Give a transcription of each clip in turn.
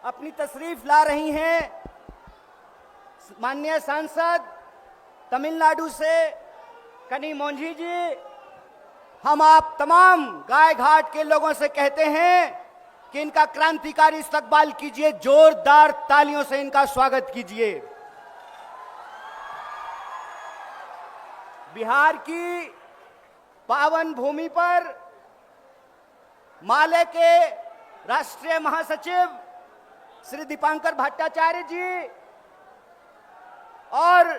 अपनी तशरीफ ला रही हैं माननीय सांसद तमिलनाडु से कनी मोंझी जी। हम आप तमाम गाय घाट के लोगों से कहते हैं कि इनका क्रांतिकारी इस्तकबाल कीजिए, जोरदार तालियों से इनका स्वागत कीजिए। बिहार की पावन भूमि पर माले के राष्ट्रीय महासचिव श्री दीपांकर भट्टाचार्य जी और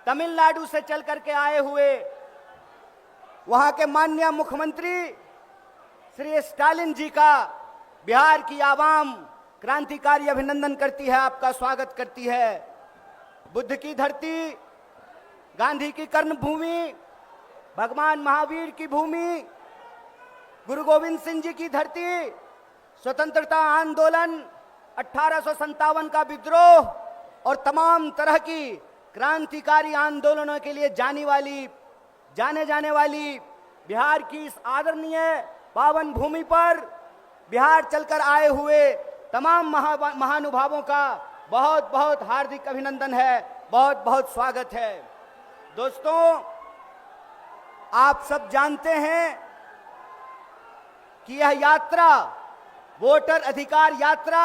तमिलनाडु से चल करके आए हुए वहां के माननीय मुख्यमंत्री श्री स्टालिन जी का बिहार की आवाम क्रांतिकारी अभिनंदन करती है, आपका स्वागत करती है। बुद्ध की धरती, गांधी की कर्मभूमि, भगवान महावीर की भूमि, गुरु गोविंद सिंह जी की धरती, स्वतंत्रता आंदोलन, 1857 का विद्रोह और तमाम तरह की क्रांतिकारी आंदोलनों के लिए जाने जाने वाली बिहार की इस आदरणीय पावन भूमि पर बिहार चलकर आए हुए तमाम महानुभावों का बहुत बहुत हार्दिक अभिनंदन है, बहुत बहुत स्वागत है। दोस्तों, आप सब जानते हैं कि यह यात्रा, वोटर अधिकार यात्रा,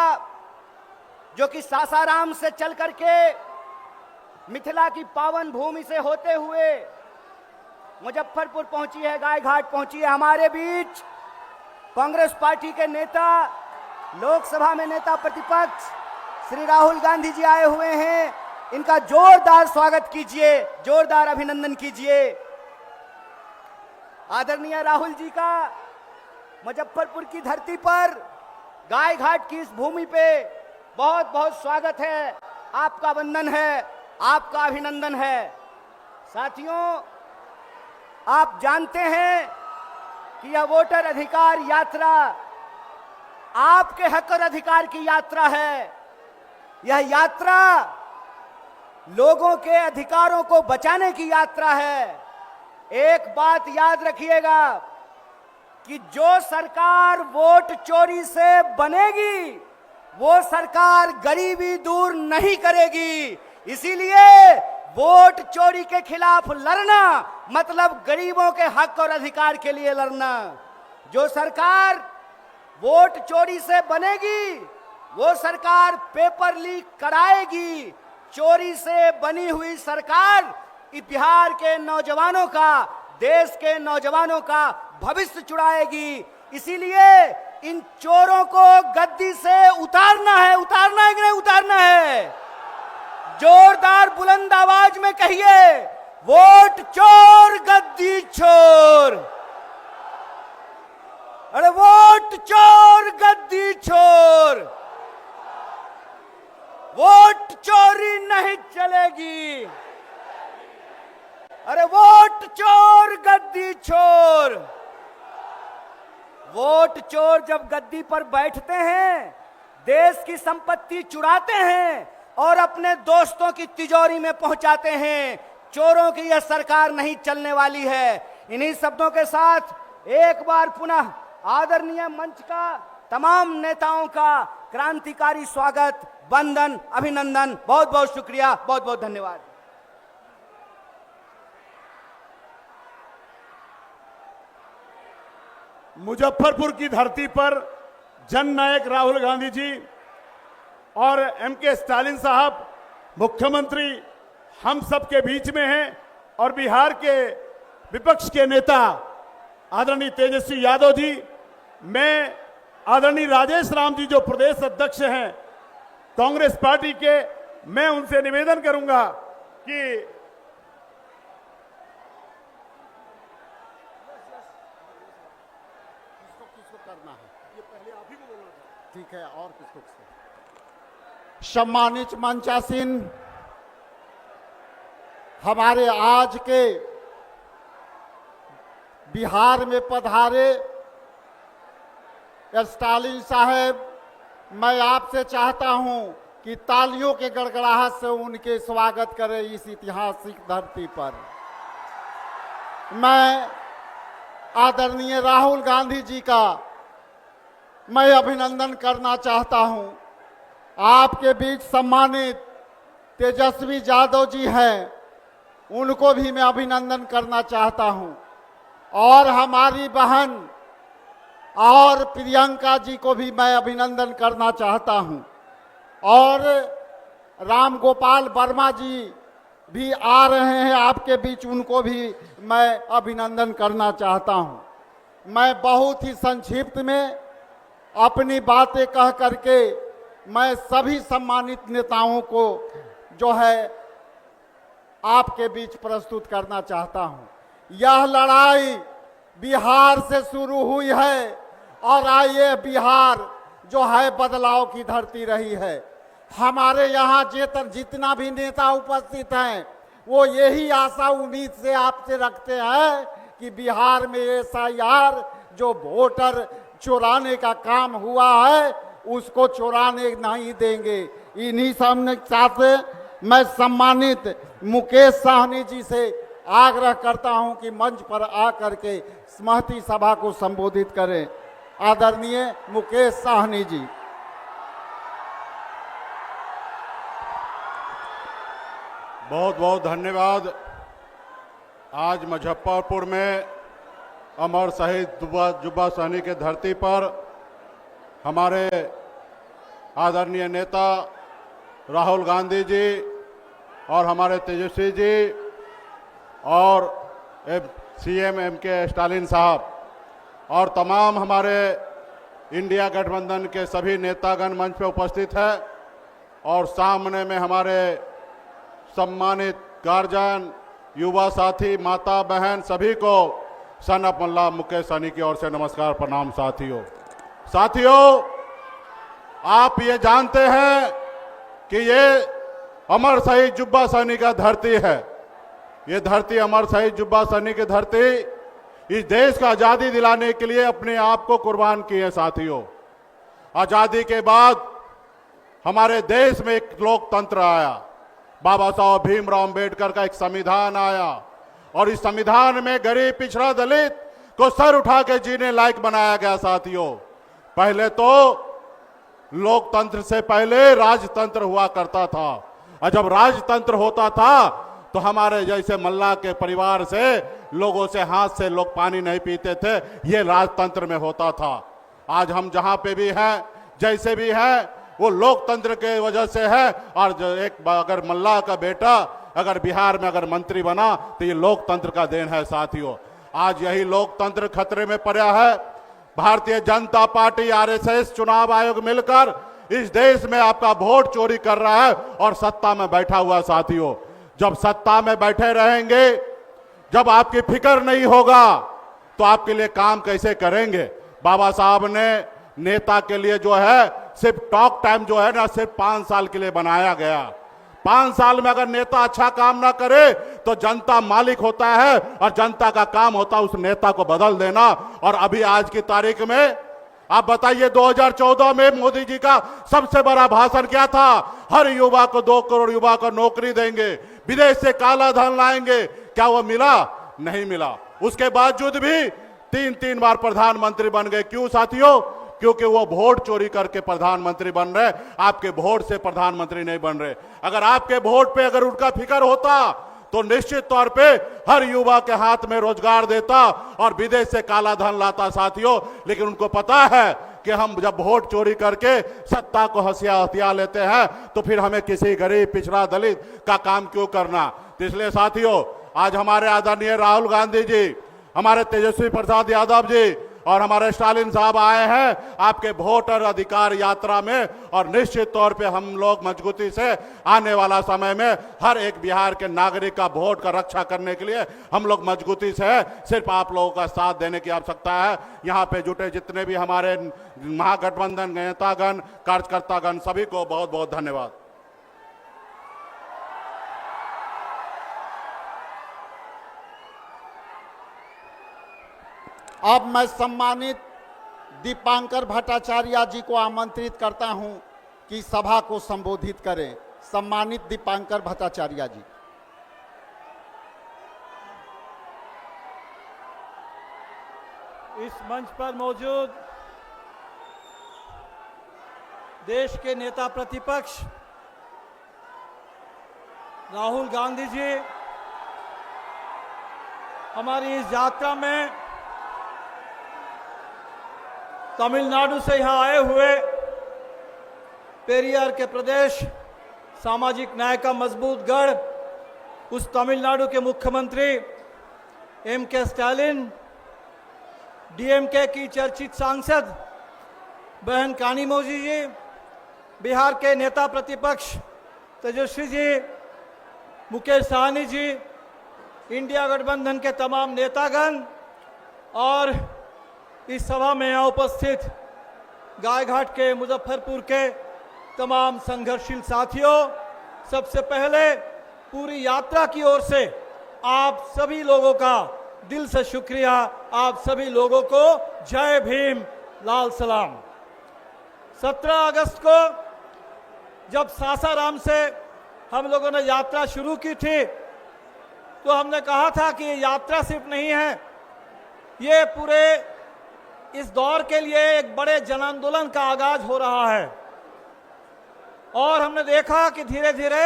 जो कि सासाराम से चल करके मिथिला की पावन भूमि से होते हुए मुजफ्फरपुर पहुंची है, गाय घाट पहुंची है। हमारे बीच कांग्रेस पार्टी के नेता, लोकसभा में नेता प्रतिपक्ष श्री राहुल गांधी जी आए हुए हैं। इनका जोरदार स्वागत कीजिए, जोरदार अभिनंदन कीजिए। आदरणीय राहुल जी का मुजफ्फरपुर की धरती पर, गाय घाट की इस भूमि पे बहुत बहुत स्वागत है, आपका वंदन है, आपका अभिनंदन है। साथियों, आप जानते हैं कि यह वोटर अधिकार यात्रा आपके हक और अधिकार की यात्रा है। यह यात्रा लोगों के अधिकारों को बचाने की यात्रा है। एक बात याद रखिएगा कि जो सरकार वोट चोरी से बनेगी वो सरकार गरीबी दूर नहीं करेगी। इसीलिए वोट चोरी के खिलाफ लड़ना मतलब गरीबों के हक और अधिकार के लिए लड़ना। जो सरकार वोट चोरी से बनेगी वो सरकार पेपर लीक कराएगी। चोरी से बनी हुई सरकार बिहार के नौजवानों का, देश के नौजवानों का भविष्य चुराएगी। इसीलिए इन चोरों को गद्दी से उतारना है कि नहीं उतारना है? जोरदार बुलंद आवाज में कहिए, वोट चोर गद्दी छोर। अरे वोट चोर गद्दी छोर, वोट चोरी नहीं चलेगी। अरे वोट चोर गद्दी छोर। वोट चोर जब गद्दी पर बैठते हैं, देश की संपत्ति चुराते हैं और अपने दोस्तों की तिजोरी में पहुंचाते हैं। चोरों की यह सरकार नहीं चलने वाली है। इन्हीं शब्दों के साथ एक बार पुनः आदरणीय मंच का तमाम नेताओं का क्रांतिकारी स्वागत, वंदन, अभिनंदन। बहुत बहुत शुक्रिया, बहुत बहुत धन्यवाद। मुजफ्फरपुर की धरती पर जननायक राहुल गांधी जी और एमके स्टालिन साहब मुख्यमंत्री हम सब के बीच में हैं और बिहार के विपक्ष के नेता आदरणीय तेजस्वी यादव जी, मैं आदरणीय राजेश राम जी जो प्रदेश अध्यक्ष हैं कांग्रेस पार्टी के, मैं उनसे निवेदन करूंगा कि करना है, ये पहले आप ही को बोलना था। ठीक है, और किसको? सम्मानित मंचासीन, हमारे आज के बिहार में पधारे स्टालिन साहब, मैं आपसे चाहता हूं कि तालियों के गड़गड़ाहट से उनके स्वागत करें इस ऐतिहासिक धरती पर। मैं आदरणीय राहुल गांधी जी का मैं अभिनंदन करना चाहता हूं आपके बीच सम्मानित तेजस्वी यादव जी हैं, उनको भी मैं अभिनंदन करना चाहता हूं। और हमारी बहन और प्रियंका जी को भी मैं अभिनंदन करना चाहता हूं। और राम गोपाल वर्मा जी भी आ रहे हैं आपके बीच, उनको भी मैं अभिनंदन करना चाहता हूं। मैं बहुत ही संक्षिप्त में अपनी बातें कह करके मैं सभी सम्मानित नेताओं को जो है आपके बीच प्रस्तुत करना चाहता हूं। यह लड़ाई बिहार से शुरू हुई है और आइए बिहार जो है बदलाव की धरती रही है। हमारे यहाँ जितना भी नेता उपस्थित हैं वो यही आशा उम्मीद से आपसे रखते हैं कि बिहार में SIR जो वोटर चुराने का काम हुआ है उसको चुराने नहीं देंगे। इन्हीं साथ मैं सम्मानित मुकेश साहनी जी से आग्रह करता हूं कि मंच पर आकर के महती सभा को संबोधित करें। आदरणीय मुकेश साहनी जी। बहुत बहुत धन्यवाद। आज मुजफ्फरपुर में अमर शहीद जुब्बा सहनी के धरती पर हमारे आदरणीय नेता राहुल गांधी जी और हमारे तेजस्वी जी और CM MK स्टालिन साहब और तमाम हमारे इंडिया गठबंधन के सभी नेतागण मंच पे उपस्थित हैं। और सामने में हमारे सम्मानित गार्जियन, युवा साथी, माता बहन सभी को सन ऑफ मल्ला मुकेश सहनी की ओर से नमस्कार, प्रणाम। साथियों, आप ये जानते हैं कि ये अमर शहीद जुब्बा सहनी का धरती है। ये धरती अमर शहीद जुब्बा सहनी की धरती इस देश को आजादी दिलाने के लिए अपने आप को कुर्बान किए। साथियों, आजादी के बाद हमारे देश में एक लोकतंत्र आया, बाबा साहब भीमराव अंबेडकर का एक संविधान आया और इस संविधान में गरीब, पिछड़ा, दलित को सर उठा के जीने लायक बनाया गया। साथियों, पहले तो लोकतंत्र से पहले राजतंत्र हुआ करता था और जब राजतंत्र होता था तो हमारे जैसे मल्ला के परिवार से लोगों से हाथ से लोग पानी नहीं पीते थे, ये राजतंत्र में होता था। आज हम जहां पे भी हैं, जैसे भी हैं, वो लोकतंत्र के वजह से है। और अगर मल्ला का बेटा अगर बिहार में अगर मंत्री बना तो ये लोकतंत्र का देन है। साथियों, आज यही लोकतंत्र खतरे में पड़ा है। भारतीय जनता पार्टी, RSS, चुनाव आयोग मिलकर इस देश में आपका वोट चोरी कर रहा है और सत्ता में बैठा हुआ। साथियों, जब सत्ता में बैठे रहेंगे, जब आपकी फिक्र नहीं होगा तो आपके लिए काम कैसे करेंगे। बाबा साहब ने नेता के लिए जो है सिर्फ टॉक टाइम जो है ना सिर्फ 5 साल के लिए बनाया गया। 5 साल में अगर नेता अच्छा काम ना करे तो जनता मालिक होता है और जनता का काम होता है उस नेता को बदल देना। और अभी आज की तारीख में आप बताइए, 2014 में मोदी जी का सबसे बड़ा भाषण क्या था? हर युवा को 2 करोड़ युवा को नौकरी देंगे, विदेश से काला धन लाएंगे। क्या वो मिला? नहीं मिला। उसके बावजूद भी 3 बार प्रधानमंत्री बन गए। क्यों साथियों? क्योंकि वो वोट चोरी करके प्रधानमंत्री बन रहे, आपके वोट से प्रधानमंत्री नहीं बन रहे। अगर आपके वोट पे अगर उनका फिक्र होता तो निश्चित तौर पे हर युवा के हाथ में रोजगार देता और विदेश से काला धन लाता। साथियों, लेकिन उनको पता है कि हम जब वोट चोरी करके सत्ता को हथिया लेते हैं तो फिर हमें किसी गरीब, पिछड़ा, दलित का काम क्यों करना। तो इसलिए साथियों, आज हमारे आदरणीय राहुल गांधी जी, हमारे तेजस्वी प्रसाद यादव जी और हमारे स्टालिन साहब आए हैं आपके वोटर अधिकार यात्रा में। और निश्चित तौर पे हम लोग मजबूती से आने वाला समय में हर एक बिहार के नागरिक का वोट का रक्षा करने के लिए हम लोग मजबूती से है। सिर्फ आप लोगों का साथ देने की आवश्यकता है। यहाँ पे जुटे जितने भी हमारे महागठबंधन नेतागण, कार्यकर्तागण, सभी को बहुत बहुत धन्यवाद। अब मैं सम्मानित दीपांकर भट्टाचार्य जी को आमंत्रित करता हूं कि सभा को संबोधित करें। सम्मानित दीपांकर भट्टाचार्य जी। इस मंच पर मौजूद देश के नेता प्रतिपक्ष राहुल गांधी जी हमारी इस यात्रा में तमिलनाडु से यहाँ आए हुए पेरियार के प्रदेश सामाजिक न्याय का मजबूत गढ़ उस तमिलनाडु के मुख्यमंत्री एम.के. स्टालिन, डीएमके की चर्चित सांसद बहन कानिमोझी जी, बिहार के नेता प्रतिपक्ष तेजस्वी जी, मुकेश सहनी जी, इंडिया गठबंधन के तमाम नेतागण और इस सभा में यहाँ उपस्थित गायघाट के मुजफ्फरपुर के तमाम संघर्षशील साथियों, सबसे पहले पूरी यात्रा की ओर से आप सभी लोगों का दिल से शुक्रिया। आप सभी लोगों को जय भीम, लाल सलाम। 17 अगस्त को जब सासाराम से हम लोगों ने यात्रा शुरू की थी तो हमने कहा था कि ये यात्रा सिर्फ नहीं है, ये पूरे इस दौर के लिए एक बड़े जन आंदोलन का आगाज हो रहा है। और हमने देखा कि धीरे धीरे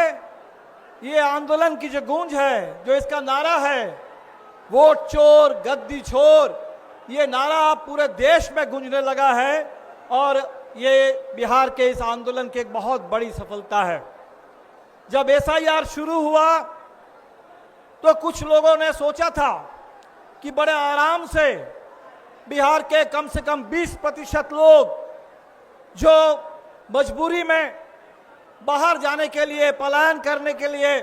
ये आंदोलन की जो गूंज है, जो इसका नारा है, वोट चोर गद्दी छोर, ये नारा पूरे देश में गूंजने लगा है और ये बिहार के इस आंदोलन की एक बहुत बड़ी सफलता है। जब एसआईआर शुरू हुआ तो कुछ लोगों ने सोचा था कि बड़े आराम से बिहार के कम से कम 20% लोग जो मजबूरी में बाहर जाने के लिए, पलायन करने के लिए,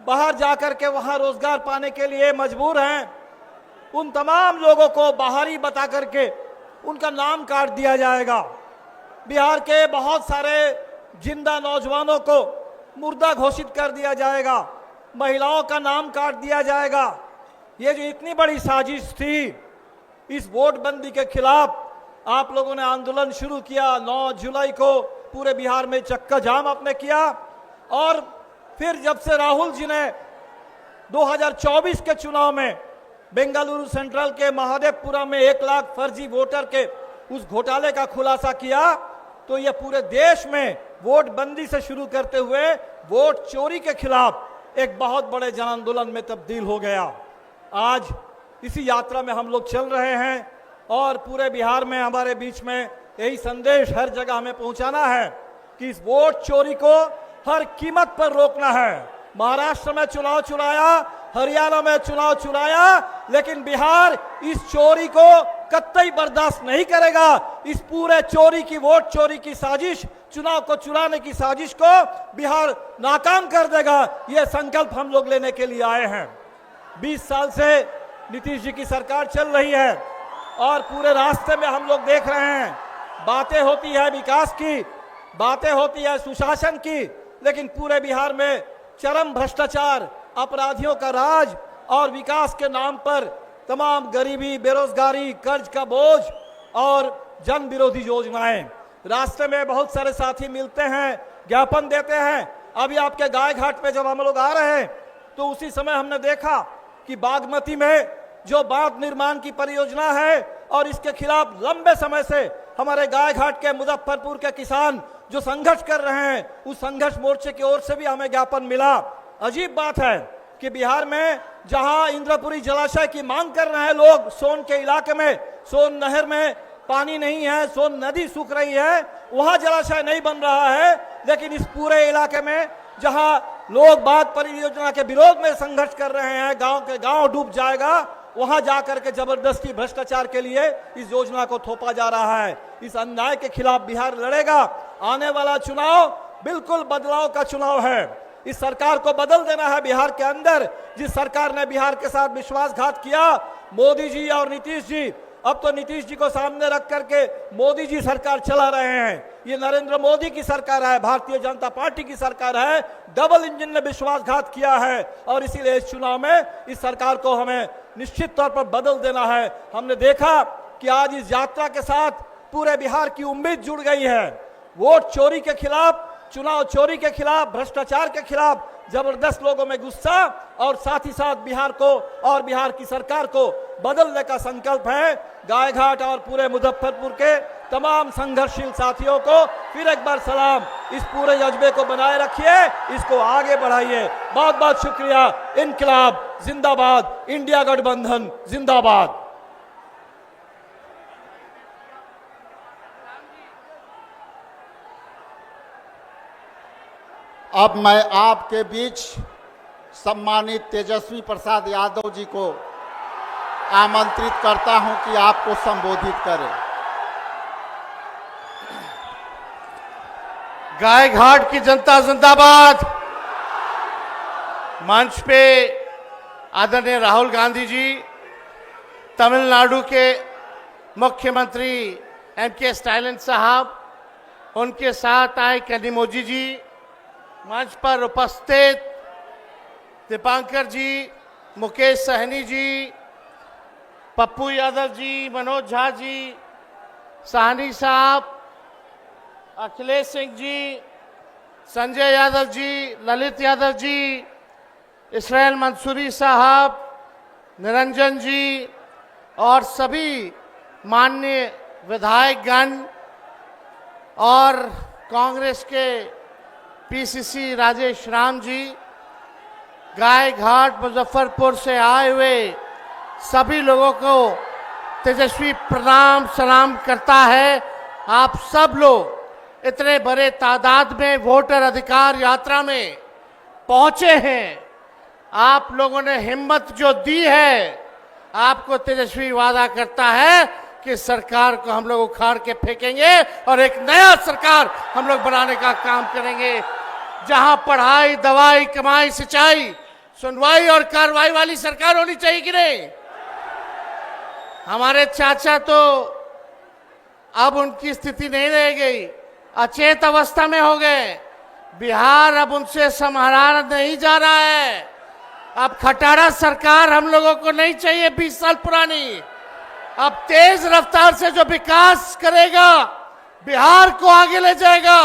बाहर जाकर के वहां रोजगार पाने के लिए मजबूर हैं, उन तमाम लोगों को बाहरी बता करके उनका नाम काट दिया जाएगा। बिहार के बहुत सारे जिंदा नौजवानों को मुर्दा घोषित कर दिया जाएगा, महिलाओं का नाम काट दिया जाएगा। ये जो इतनी बड़ी साजिश थी, इस वोटबंदी के खिलाफ आप लोगों ने आंदोलन शुरू किया। 9 जुलाई को पूरे बिहार में चक्का जाम आपने किया और फिर जब से राहुल जी ने 2024 के चुनाव में बेंगलुरु सेंट्रल के महादेवपुरा में 1 लाख फर्जी वोटर के उस घोटाले का खुलासा किया तो ये पूरे देश में वोट बंदी से शुरू करते हुए वोट चोरी के खिलाफ एक बहुत बड़े जन आंदोलन में तब्दील हो गया। आज इसी यात्रा में हम लोग चल रहे हैं और पूरे बिहार में हमारे बीच में यही संदेश हर जगह हमें पहुंचाना है कि इस वोट चोरी को हर कीमत पर रोकना है। महाराष्ट्र में चुनाव चुराया, हरियाणा में चुनाव चुराया, लेकिन बिहार इस चोरी को कतई बर्दाश्त नहीं करेगा। इस पूरे चोरी की, वोट चोरी की साजिश, चुनाव को चुराने की साजिश को बिहार नाकाम कर देगा। यह संकल्प हम लोग लेने के लिए आए हैं। 20 साल से नीतीश जी की सरकार चल रही है और पूरे रास्ते में हम लोग देख रहे हैं, बातें होती है विकास की, बातें होती है सुशासन की, लेकिन पूरे बिहार में चरम भ्रष्टाचार, अपराधियों का राज और विकास के नाम पर तमाम गरीबी, बेरोजगारी, कर्ज का बोझ और जन विरोधी योजनाएं। रास्ते में बहुत सारे साथी मिलते हैं, ज्ञापन देते हैं। अभी आपके गायघाट पे जब हम लोग आ रहे हैं तो उसी समय हमने देखा कि बागमती में जो बांध निर्माण की परियोजना है और इसके खिलाफ लंबे समय से हमारे गायघाट के मुजफ्फरपुर के किसान जो संघर्ष कर रहे हैं, उस संघर्ष मोर्चे की ओर से भी हमें ज्ञापन मिला। अजीब बात है कि बिहार में जहां इंद्रपुरी जलाशय की मांग कर रहे हैं लोग, सोन के इलाके में, सोन नहर में पानी नहीं है, सोन नदी सूख रही है, वहां जलाशय नहीं बन रहा है, लेकिन इस पूरे इलाके में जहां लोग बांध परियोजना के विरोध में संघर्ष कर रहे हैं, गांव के गांव डूब जाएगा, वहां जाकर के जबरदस्ती भ्रष्टाचार के लिए इस योजना को थोपा जा रहा है। इस अन्याय के खिलाफ बिहार लड़ेगा। आने वाला चुनाव बिल्कुल बदलाव का चुनाव है। इस सरकार को बदल देना है बिहार के अंदर। जिस सरकार ने बिहार के साथ विश्वासघात किया, मोदी जी और नीतीश जी, अब तो नीतीश जी को सामने रख करके मोदी जी सरकार चला रहे हैं। ये नरेंद्र मोदी की सरकार है, भारतीय जनता पार्टी की सरकार है। डबल इंजन ने विश्वासघात किया है और इसीलिए इस चुनाव में इस सरकार को हमें निश्चित तौर पर बदल देना है। हमने देखा कि आज इस यात्रा के साथ पूरे बिहार की उम्मीद जुड़ गई है। वोट चोरी के खिलाफ, चुनाव चोरी के खिलाफ, भ्रष्टाचार के खिलाफ जबरदस्त लोगों में गुस्सा और साथ ही साथ बिहार को और बिहार की सरकार को बदलने का संकल्प है। गायघाट और पूरे मुजफ्फरपुर के तमाम संघर्षशील साथियों को फिर एक बार सलाम। इस पूरे जज्बे को बनाए रखिए, इसको आगे बढ़ाइए। बहुत बहुत शुक्रिया। इनकलाब जिंदाबाद, इंडिया गठबंधन जिंदाबाद। अब मैं आपके बीच सम्मानित तेजस्वी प्रसाद यादव जी को आमंत्रित करता हूं कि आपको संबोधित करें। गायघाट की जनता जिंदाबाद। मंच पे आदरणीय राहुल गांधी जी, तमिलनाडु के मुख्यमंत्री एमके स्टालिन साहब, उनके साथ आए कनिमोझी जी, मंच पर उपस्थित दीपांकर जी, मुकेश सहनी जी, पप्पू यादव जी, मनोज झा जी, साहनी साहब, अखिलेश सिंह जी, संजय यादव जी, ललित यादव जी, इसराइल मंसूरी साहब, निरंजन जी और सभी माननीय विधायकगण और कांग्रेस के पीसीसी राजेश राम जी, गायघाट मुजफ्फरपुर से आए हुए सभी लोगों को तेजस्वी प्रणाम सलाम करता है। आप सब लोग इतने बड़े तादाद में वोटर अधिकार यात्रा में पहुंचे हैं। आप लोगों ने हिम्मत जो दी है, आपको तेजस्वी वादा करता है कि सरकार को हम लोग उखाड़ के फेंकेंगे और एक नया सरकार हम लोग बनाने का काम करेंगे, जहां पढ़ाई, दवाई, कमाई, सिंचाई, सुनवाई और कार्रवाई वाली सरकार होनी चाहिए कि नहीं। हमारे चाचा तो अब उनकी स्थिति नहीं रह गई, अचेत अवस्था में हो गए। बिहार अब उनसे संभाला नहीं जा रहा है। अब खटारा सरकार हम लोगों को नहीं चाहिए 20 साल पुरानी। अब तेज रफ्तार से जो विकास करेगा, बिहार को आगे ले जाएगा,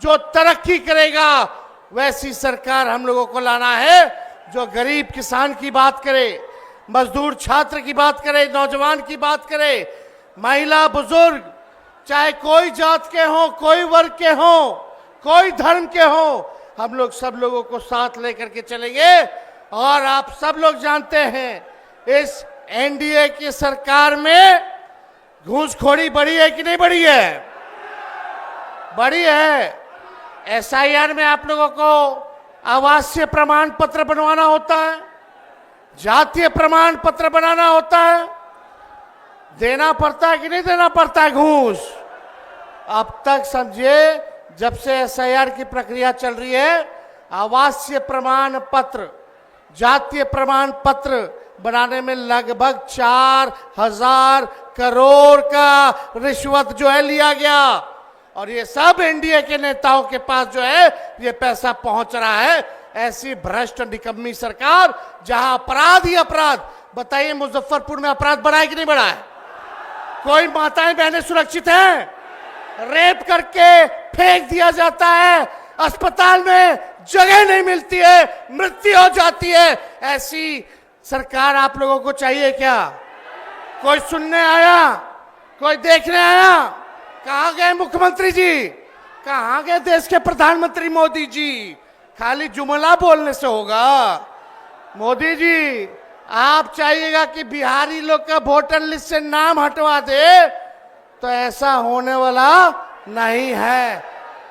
जो तरक्की करेगा, वैसी सरकार हम लोगों को लाना है, जो गरीब किसान की बात करे, मजदूर छात्र की बात करे, नौजवान की बात करे, महिला बुजुर्ग, चाहे कोई जात के हो, कोई वर्ग के हो, कोई धर्म के हो, हम लोग सब लोगों को साथ लेकर के चलेंगे। और आप सब लोग जानते हैं इस एनडीए की सरकार में घूसखोरी बढ़ी है कि नहीं बढ़ी है? बढ़ी है। एसआईआर में आप लोगों को आवासीय प्रमाण पत्र बनवाना होता है, जातीय प्रमाण पत्र बनाना होता है, देना पड़ता है कि नहीं देना पड़ता है घूस? अब तक समझिए, जब से एसआईआर की प्रक्रिया चल रही है, आवासीय प्रमाण पत्र, जातीय प्रमाण पत्र बनाने में लगभग 4,000 करोड़ का रिश्वत जो है लिया गया। और ये सब एनडीए के नेताओं के पास जो है ये पैसा पहुंच रहा है। ऐसी भ्रष्ट निकम्मी सरकार, जहां अपराध ही अपराध। बताइए, मुजफ्फरपुर में अपराध बढ़ा है कि नहीं बढ़ा है? कोई माताएं बहनें सुरक्षित हैं? रेप करके फेंक दिया जाता है, अस्पताल में जगह नहीं मिलती है, मृत्यु हो जाती है। ऐसी सरकार आप लोगों को चाहिए क्या? कोई सुनने आया? कोई देखने आया? कहां गए मुख्यमंत्री जी? कहां गए देश के प्रधानमंत्री मोदी जी? खाली जुमला बोलने से होगा? मोदी जी, आप चाहिएगा कि बिहारी लोग का वोटर लिस्ट से नाम हटवा दे, तो ऐसा होने वाला नहीं है।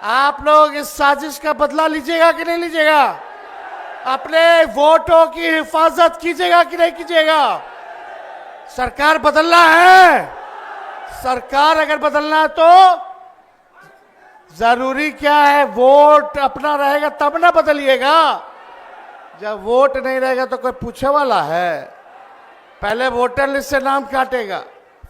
आप लोग इस साजिश का बदला लीजिएगा कि नहीं लीजिएगा? अपने वोटों की हिफाजत कीजिएगा कि नहीं कीजिएगा? सरकार बदलना है। सरकार अगर बदलना है तो जरूरी क्या है? वोट अपना रहेगा तब ना बदलिएगा। जब वोट नहीं रहेगा तो कोई पूछे वाला है? पहले वोटर लिस्ट से नाम काटेगा,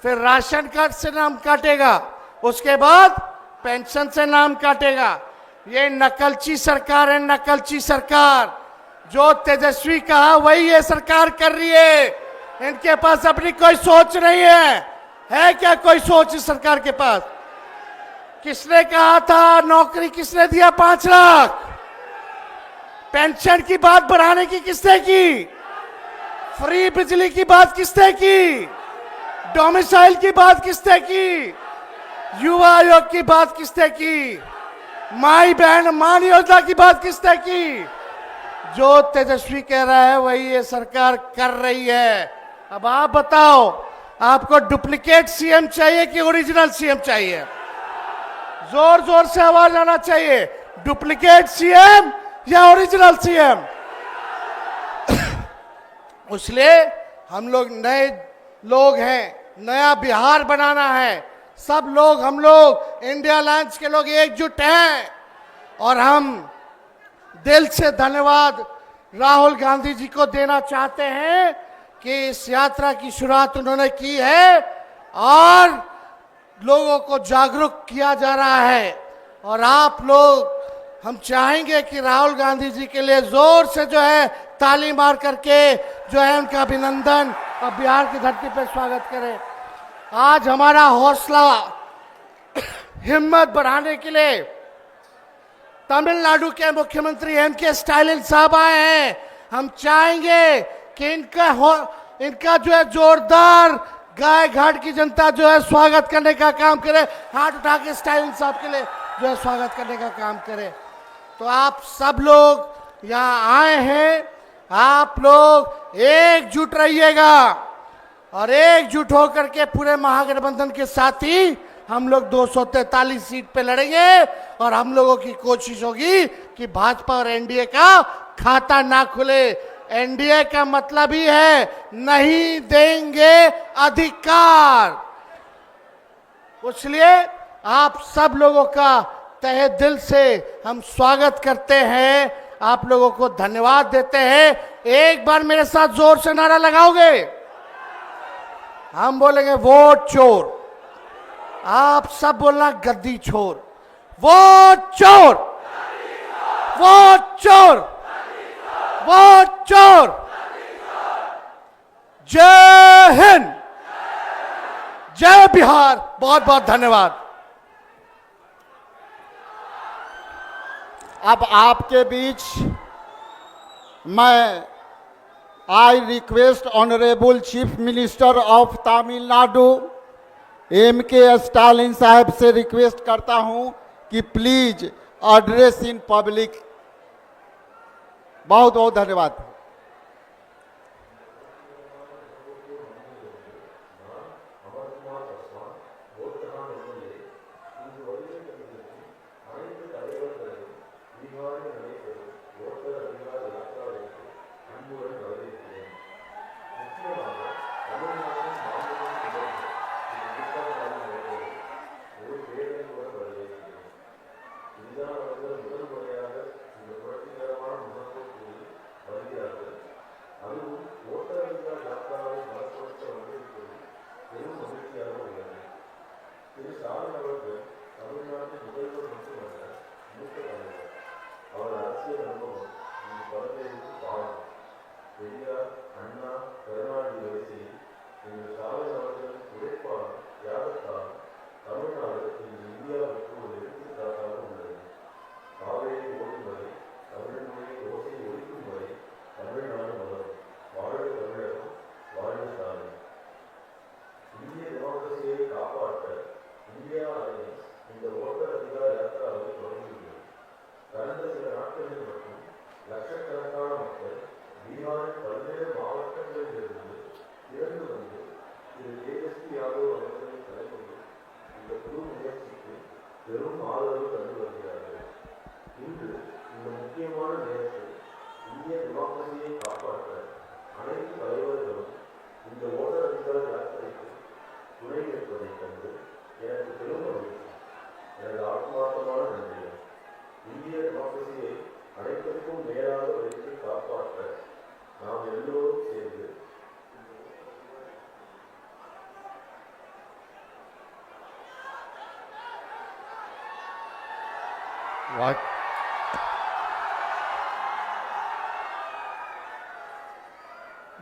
फिर राशन कार्ड से नाम काटेगा, उसके बाद पेंशन से नाम काटेगा। ये नकलची सरकार है, नकलची सरकार। जो तेजस्वी कहा वही ये सरकार कर रही है। इनके पास अपनी कोई सोच नहीं है क्या कोई सोच इस सरकार के पास? किसने कहा था नौकरी किसने दिया 5 लाख? पेंशन की बात बढ़ाने की किसने की? फ्री बिजली की बात किसने की? डोमिसाइल की बात किसने की? युवा आयोग की बात किसने की? माई बहन मान योजना की बात किसने की? जो तेजस्वी कह रहा है वही ये सरकार कर रही है। अब आप बताओ, आपको डुप्लीकेट सीएम चाहिए कि ओरिजिनल सीएम चाहिए? जोर जोर से आवाज आना चाहिए, डुप्लीकेट सीएम या ओरिजिनल सीएम? इसलिए हम लोग नए लोग हैं, नया बिहार बनाना है। सब लोग, हम लोग इंडिया अलायंस के लोग एकजुट हैं और हम दिल से धन्यवाद राहुल गांधी जी को देना चाहते हैं कि इस यात्रा की शुरुआत उन्होंने की है और लोगों को जागरूक किया जा रहा है। और आप लोग, हम चाहेंगे कि राहुल गांधी जी के लिए जोर से जो है ताली मार करके जो है उनका अभिनंदन और बिहार की धरती पर स्वागत करें। आज हमारा हौसला हिम्मत बढ़ाने के लिए तमिलनाडु के मुख्यमंत्री एमके स्टालिन साहब आए हैं। हम चाहेंगे कि इनका जो है जोरदार गाय घाट की जनता जो है स्वागत करने का काम करे, हाथ उठा के स्टालिन साहब के लिए जो है स्वागत करने का काम करे। तो आप सब लोग यहाँ आए हैं, आप लोग एकजुट रहिएगा और एकजुट होकर के पूरे महागठबंधन के साथ ही हम लोग 243 सीट पे लड़ेंगे और हम लोगों की कोशिश होगी कि भाजपा और एनडीए का खाता ना खुले। एनडीए का मतलब ही है नहीं देंगे अधिकार। इसलिए आप सब लोगों का तहे दिल से हम स्वागत करते हैं, आप लोगों को धन्यवाद देते हैं। एक बार मेरे साथ जोर से नारा लगाओगे? हम बोलेंगे वोट चोर, आप सब बोलना गद्दी छोर। वोट चोर, वोट चोर, वोट चोर। जय हिंद, जय बिहार। बहुत बहुत धन्यवाद। अब आपके बीच मैं I request honourable chief minister of Tamil Nadu M K Stalin साहब से रिक्वेस्ट करता हूं कि प्लीज एड्रेस इन पब्लिक। बहुत बहुत धन्यवाद।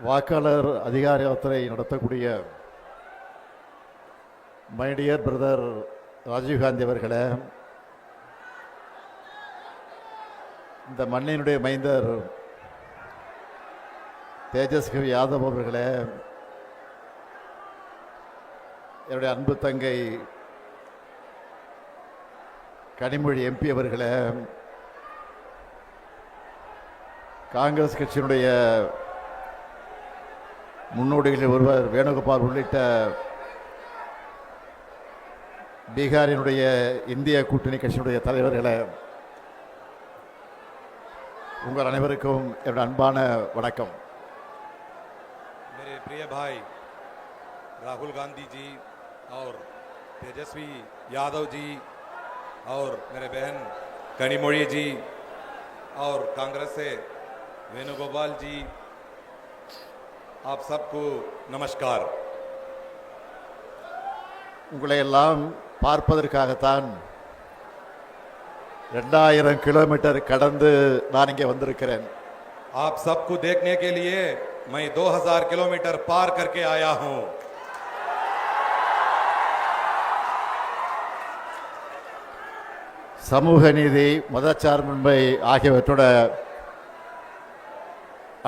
வாக்காளர் அதிகார யாத்திரை நடத்தக்கூடிய மை டியர் பிரதர் ராஜீவ்காந்தி அவர்களே, இந்த மண்ணினுடைய மைந்தர் தேஜஸ்வி யாதவ் அவர்களே, என்னுடைய அன்பு தங்கை கனிமொழி எம்பி அவர்களே, காங்கிரஸ் கட்சியினுடைய முன்னோடிகளில் ஒருவர் வேணுகோபால் உள்ளிட்ட பீகாரினுடைய இந்திய கூட்டணி கட்சியினுடைய தலைவர்களே, உங்கள் அனைவருக்கும் என்னுடைய அன்பான வணக்கம். मेरे प्रिय भाई राहुल गांधी जी और तेजस्वी यादव जी और मेरे बहन कनिमोड़ी जी और कांग्रेस से वेणुगोपाल जी, आप सबको नमस्कार. உங்களை எல்லாம் பார்ப்பதற்காகத்தான் 2000 கிலோமீட்டர் கடந்து நான் இங்கே வந்திருக்கிறேன். आप सबको देखने के लिए मैं 2000 किलोमीटर पार करके आया हूं. சமூக நீதி, மதச்சார்பின்மை ஆகியவற்றோட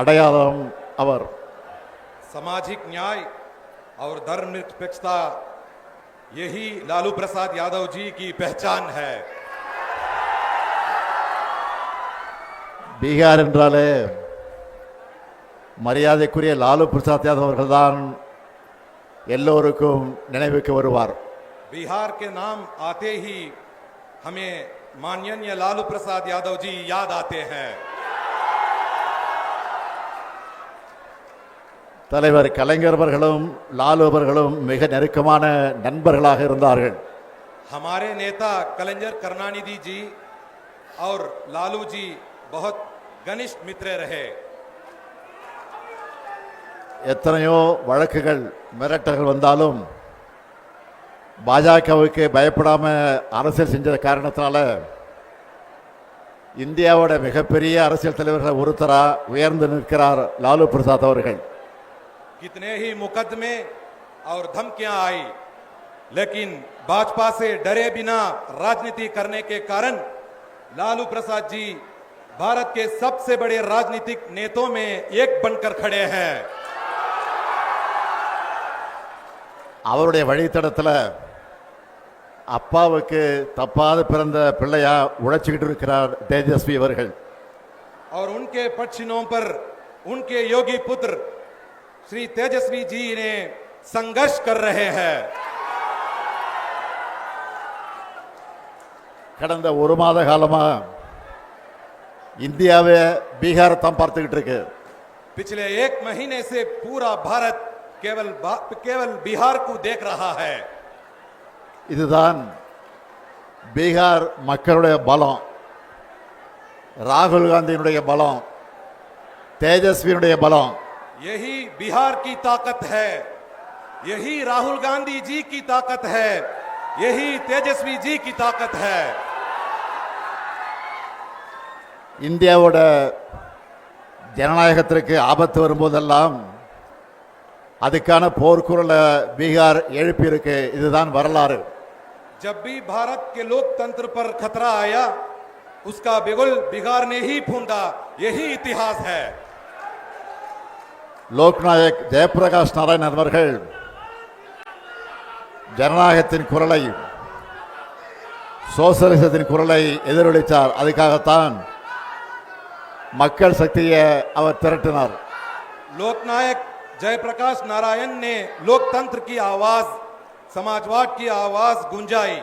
அடையாளம் அவர். सामाजिक न्याय और धर्मनिरपेक्षता, यही लालू प्रसाद यादव जी की पहचान है. பீகார் என்றாலே மரியாதைக்குரிய லாலு பிரசாத் யாதவ் அவர்கள்தான் எல்லோருக்கும் நினைவுக்கு வருவார். बिहार के नाम आते ही हमें माननीय लालू प्रसाद यादव जी याद आते हैं. தலைவர் கலைஞர் அவர்களும் லாலு அவர்களும் மிக நெருக்கமான நண்பர்களாக இருந்தார்கள். हमारे नेता कलंजर करुणानिधि जी और लालू जी बहुत घनिष्ठ मित्र रहे. எத்தனையோ வழக்குகள் மிரட்டல்கள் வந்தாலும் பாஜகவுக்கு பயப்படாம அரசியல் செஞ்ச காரணத்தினால இந்தியாவோட மிகப்பெரிய அரசியல் தலைவர்கள் ஒருத்தரா உயர்ந்து நிற்கிறார் லாலு பிரசாத் அவர்கள். कितने ही मुकदमे और धमकियां आई, लेकिन भाजपा से डरे बिना राजनीति करने के कारण लालू प्रसाद जी भारत के सबसे बड़े राजनीतिक नेताओं में एक बनकर खड़े हैं. அவருடைய வழித்தடத்தில் அப்பாவுக்கு தப்பாத பிறந்த பிள்ளையா உழைச்சிக்கிட்டு இருக்கிறார் தேஜஸ்வி அவர்கள். और उनके पक्षिणों पर उनके योगी पुत्र श्री तेजस्वी जी ने संघर्ष कर रहे हैं. கடந்த ஒரு மாத காலமா இந்தியாவை பீகாரை தான் பார்த்துக்கிட்டு இருக்கு. पिछले एक महीने से पूरा भारत केवल बिहार को देख रहा है. இதுதான் பீகார் மக்களுடைய பலம், ராகுல் காந்தியினுடைய பலம், தேஜஸ்வியினுடைய பலம். यही बिहार की ताकत है, यही राहुल गांधी जी की ताकत है, यही तेजस्वी जी की ताकत है. இந்தியாவோட ஜனநாயகத்திற்கு ஆபத்து வரும்போதெல்லாம் அதுக்கான போர்க்குரலை பீகார் எழுப்பியிருக்கு. இதுதான் வரலாறு. जब भी भारत के लोकतंत्र पर खतरा आया, उसका बिगुल बिहार ने ही फूंदा. यही इतिहास है. லோக்நாயக் ஜெயபிரகாஷ் நாராயணன் அவர்கள் ஜனநாயகத்தின் குரலை, சோசலிசத்தின் குரலை எதிரொலித்தார். அதுக்காகத்தான் மக்கள் சக்தியை அவர் திரட்டினார். लोकनायक जयप्रकाश नारायण ने लोकतंत्र की आवाज, समाजवाद की आवाज गुंजाई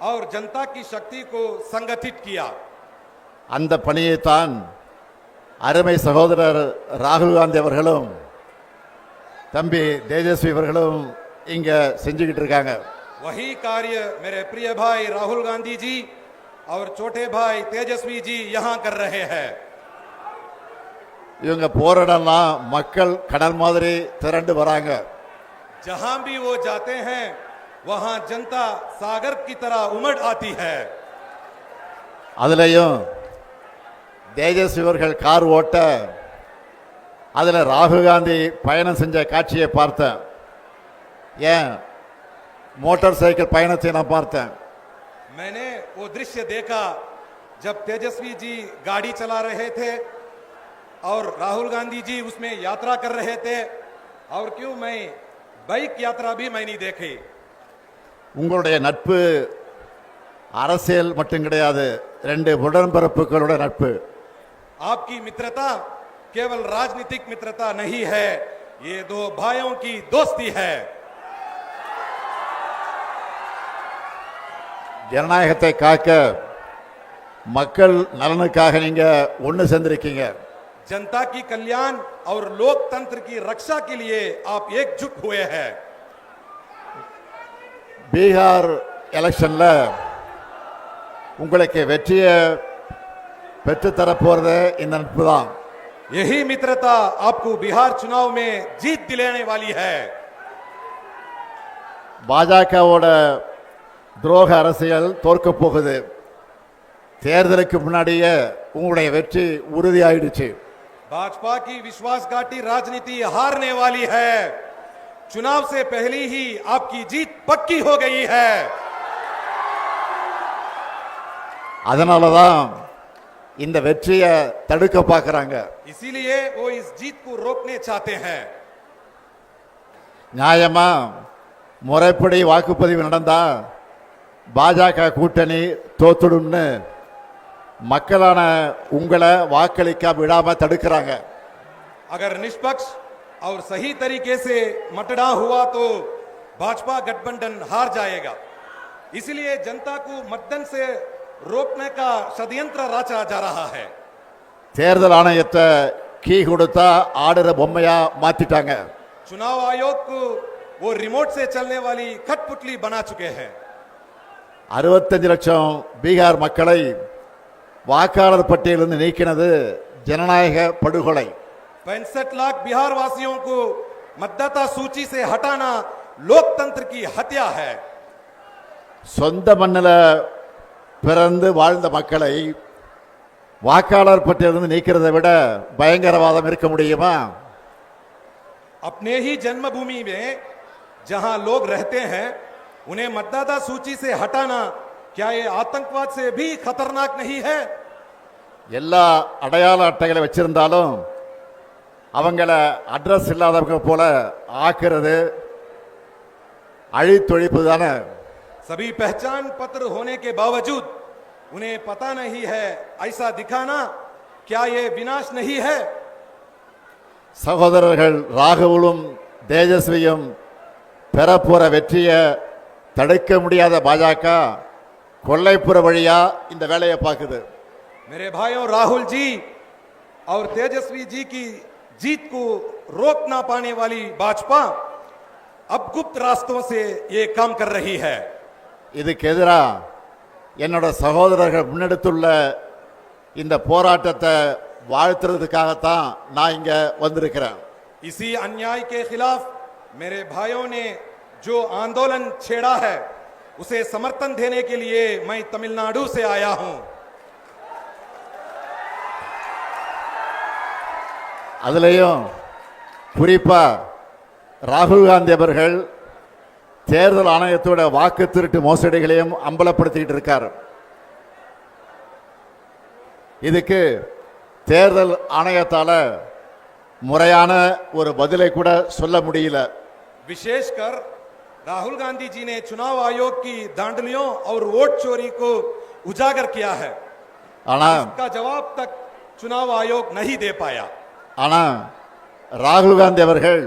और जनता की शक्ति को संगठित किया. அந்த பணியைத்தான் அருமை சகோதரர் ராகுல் காந்தி அவர்களும் தம்பி தேஜஸ்வி அவர்களும் இங்க செஞ்சுக்கிட்டு இருக்காங்க. वही कार्य मेरे प्रिय भाई राहुल गांधी जी और छोटे भाई तेजस्वी जी यहां कर रहे हैं. இவங்க போராடலாம் மக்கள் கடல் மாதிரி திரண்டு வராங்க. जहां भी वो जाते हैं वहां जनता सागर की तरह उमड़ आती है. அதுலயும் தேஜஸ்வி அவர்கள் கார் ஓட்ட அதுல ராகுல் காந்தி பயணம் செஞ்ச காட்சியை பார்த்தேன். ஏன் மோட்டார் சைக்கிள் பயணத்தை நான் பார்த்தேன். मैंने वो दृश्य देखा जब तेजस्वी जी गाड़ी चला रहे थे और राहुल गांधी जी उसमें यात्रा कर रहे थे, और क्यों मैं बाइक यात्रा भी मैं नहीं देखी। உங்களுடைய நட்பு அரசியல் மட்டும் கிடையாது, ரெண்டு உடன்பிறப்புகளோட நட்பு. आपकी मित्रता केवल राजनीतिक मित्रता नहीं है, ये दो भाइयों की दोस्ती है। ஜனநாயகத்தை காக்க மக்கள் நலனுக்காக நீங்க ஒன்னு சேர்ந்திருக்கீங்க. जनता की कल्याण और लोकतंत्र की रक्षा के लिए आप एकजुट हुए हैं। பீகார் எலெக்ஷன்ல உங்களுக்கு வெற்றியை பெற்றுத்தர போறது இந்த நட்பு தான். यही मित्रता आपको बिहार चुनाव में जीत दिलाने वाली है। பாஜகவோட துரோக அரசியல் தோற்க போகுது. தேர்தலுக்கு முன்னாடியே உங்களுடைய வெற்றி உறுதியாயிடுச்சு. भाजपा की विश्वासघाती राजनीति हारने वाली है। चुनाव से पहले ही आपकी जीत पक्की हो गई है। அதனாலதான் இந்த வெற்றியை தடுக்க பார்க்கறாங்க. इसीलिए वो इस जीत को रोकने चाहते हैं। நியாயமா முறைப்படி வாக்குப்பதிவு நடந்தா பாஜக கூட்டணி தோத்துடும்னு மக்களான உங்களை வாக்களிக்க விடாம தடுக்கிறாங்க. अगर निष्पक्ष और सही तरीके से मतदान हुआ तो भाजपा गठबंधन हार जाएगा। इसलिए जनता को मतदान से रोकने का षड्यंत्र रचा जा रहा है। தேர்தல் ஆணையத்தை கீ கொடுத்தா ஆடுற பொம்மையா மாத்திட்டாங்க. चुनाव आयोग को वो रिमोट से चलने वाली कठपुतली बना चुके हैं। 65 லட்சம் பீகார் மக்களை வாக்காளர் பட்டியலிருந்து நீக்கினது ஜனநாயக படுகொலை. 65 लाख बिहार वासियों को मतदाता सूची से हटाना लोकतंत्र की हत्या है। சொந்த மண்ணில் பிறந்து வாழ்ந்த மக்களை வாக்காளர் பட்டியலிருந்து நீக்கிறதை விட பயங்கரவாதம் இருக்க முடியுமா? अपने ही जन्मभूमि में जहां लोग रहते हैं उन्हें मतदाता सूची से हटाना क्या ये आतंकवाद से भी खतरनाक नहीं है? எல்லா அடையாள அட்டைகளை வச்சிருந்தாலும் அவங்கள அட்ரஸ் இல்லாதவங்க போல ஆக்குறது அழித்தொழிப்பு தானே. सभी पहचान पत्र होने के बावजूद उन्हें पता नहीं है ऐसा दिखाना क्या ये विनाश नहीं है? சகோதரர்கள் ராகுலும் தேஜஸ்வியும் பெறப்போற வெற்றியை தடுக்க முடியாத பாஜக கொல்லைப்புற வழியா இந்த வேலையை பார்க்குது. मेरे भाइयों, राहुल जी और तेजस्वी जी की जीत को रोक ना पाने वाली भाजपा अब गुप्त रास्तों से ये काम कर रही है। இதுக்கு எதிராக என்னோட சகோதரர்கள் முன்னெடுத்துள்ள இந்த போராட்டத்தை வாழ்த்துறதுக்காகத்தான் நான் இங்க வந்திருக்கிறேன். इसी अन्याय के खिलाफ मेरे भाइयों ने जो आंदोलन छेड़ा है उसे समर्थन देने के लिए मैं तमिलनाडु से आया हूं। அதுலயும் குறிப்பா ராகுல் காந்தி அவர்கள் தேர்தல் ஆணையத்தோட வாக்கு திருட்டு மோசடிகளையும் அம்பலப்படுத்திட்டு இருக்கார். இதுக்கு தேர்தல் ஆணையத்தால முறையான ஒரு பதிலை கூட சொல்ல முடியல. विशेषकर राहुल गांधी जी ने चुनाव आयोग की धांधलियों और वोट चोरी को उजागर किया है, ஆனா इसका जवाब तक चुनाव आयोग नहीं दे पाया। ஆனா ராகுல் காந்தி அவர்கள்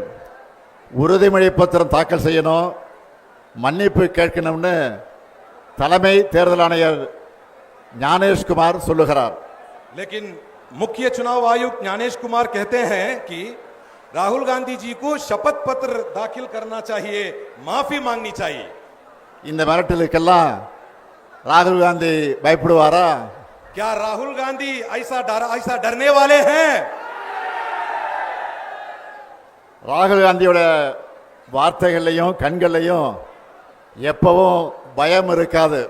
உறுதிமொழி பத்திரம் தாக்கல் செய்யணும், மன்னிப்பு கேட்கணும்னு தலைமை தேர்தல் ஆணையர் ஞானேஷ்குமார் சொல்லுகிறார். लेकिन मुख्य चुनाव आयुक्त ज्ञानेश कुमार कहते हैं कि राहुल गांधी जी को शपथ पत्र दाखिल करना चाहिए, माफी मांगनी चाहिए। இந்த மிரட்டலுக்கெல்லாம் ராகுல் காந்தி பயப்படுவாரா? क्या राहुल गांधी ऐसा डरने वाले हैं? ராகுல் காந்தியோட வார்த்தைகள்லையும் கண்கள்லையும் எப்பவும் பயம் இருக்காது.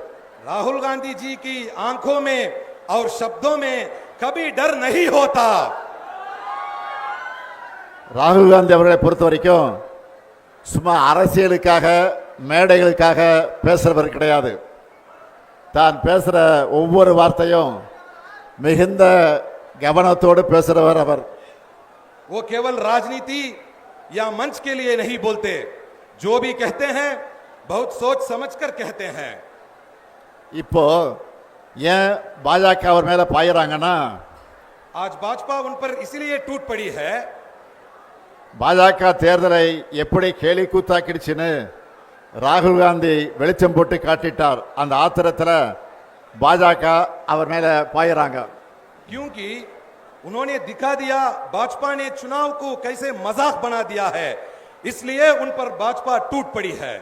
राहुल गांधी जी की आंखों में और शब्दों में कभी डर नहीं होता। ராகுல் காந்தி அவர்களை பொறுத்த வரைக்கும் சும்மா அரசியலுக்காக மேடைகளுக்காக பேசுறவர் கிடையாது. தான் பேசுற ஒவ்வொரு வார்த்தையும் மிகுந்த கவனத்தோடு பேசுறவர் அவர். वो केवल राजनीति या मंच के लिए नहीं बोलते, जो भी कहते हैं बहुत सोच समझकर कहते हैं. இப்போ ஏன் பாஜக அவர் மேல பாயிறாங்கன்னா, आज भाजपा उन पर इसलिए टूट पड़ी है, பாஜக தேர்தலை எப்படி கேலி கூத்தாக்கிடுச்சுன்னு ராகுல் காந்தி வெளிச்சம் போட்டு காட்டிட்டார். அந்த ஆத்திரத்தில் பாஜக அவர் மேல பாயிறாங்க. क्योंकि उन्होंने दिखा दिया भाजपा ने चुनाव को कैसे मजाक बना दिया है, इसलिए उन पर भाजपा टूट पड़ी है.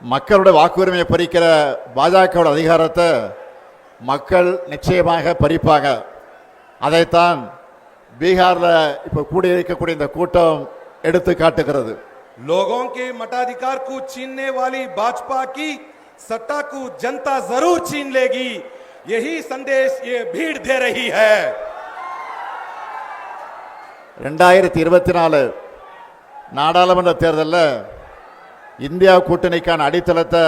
மக்களுடைய வாக்குரிமையை பறிக்கிற பாஜகவோட அதிகாரத்தை மக்கள் நிச்சயமாக பறிப்பாங்க. அதைத்தான் பீகார்ல இப்ப கூடியிருக்கக்கூடிய இந்த கூட்டம் எடுத்து காட்டுகிறது. लोगों के मताधिकार को छीनने वाली भाजपा की सत्ता को जनता जरूर छीन लेगी, यही संदेश ये भीड़ दे रही है. 2024 நாடாளுமன்ற தேர்தலில் இந்தியா கூட்டணிக்கான அடித்தளத்தை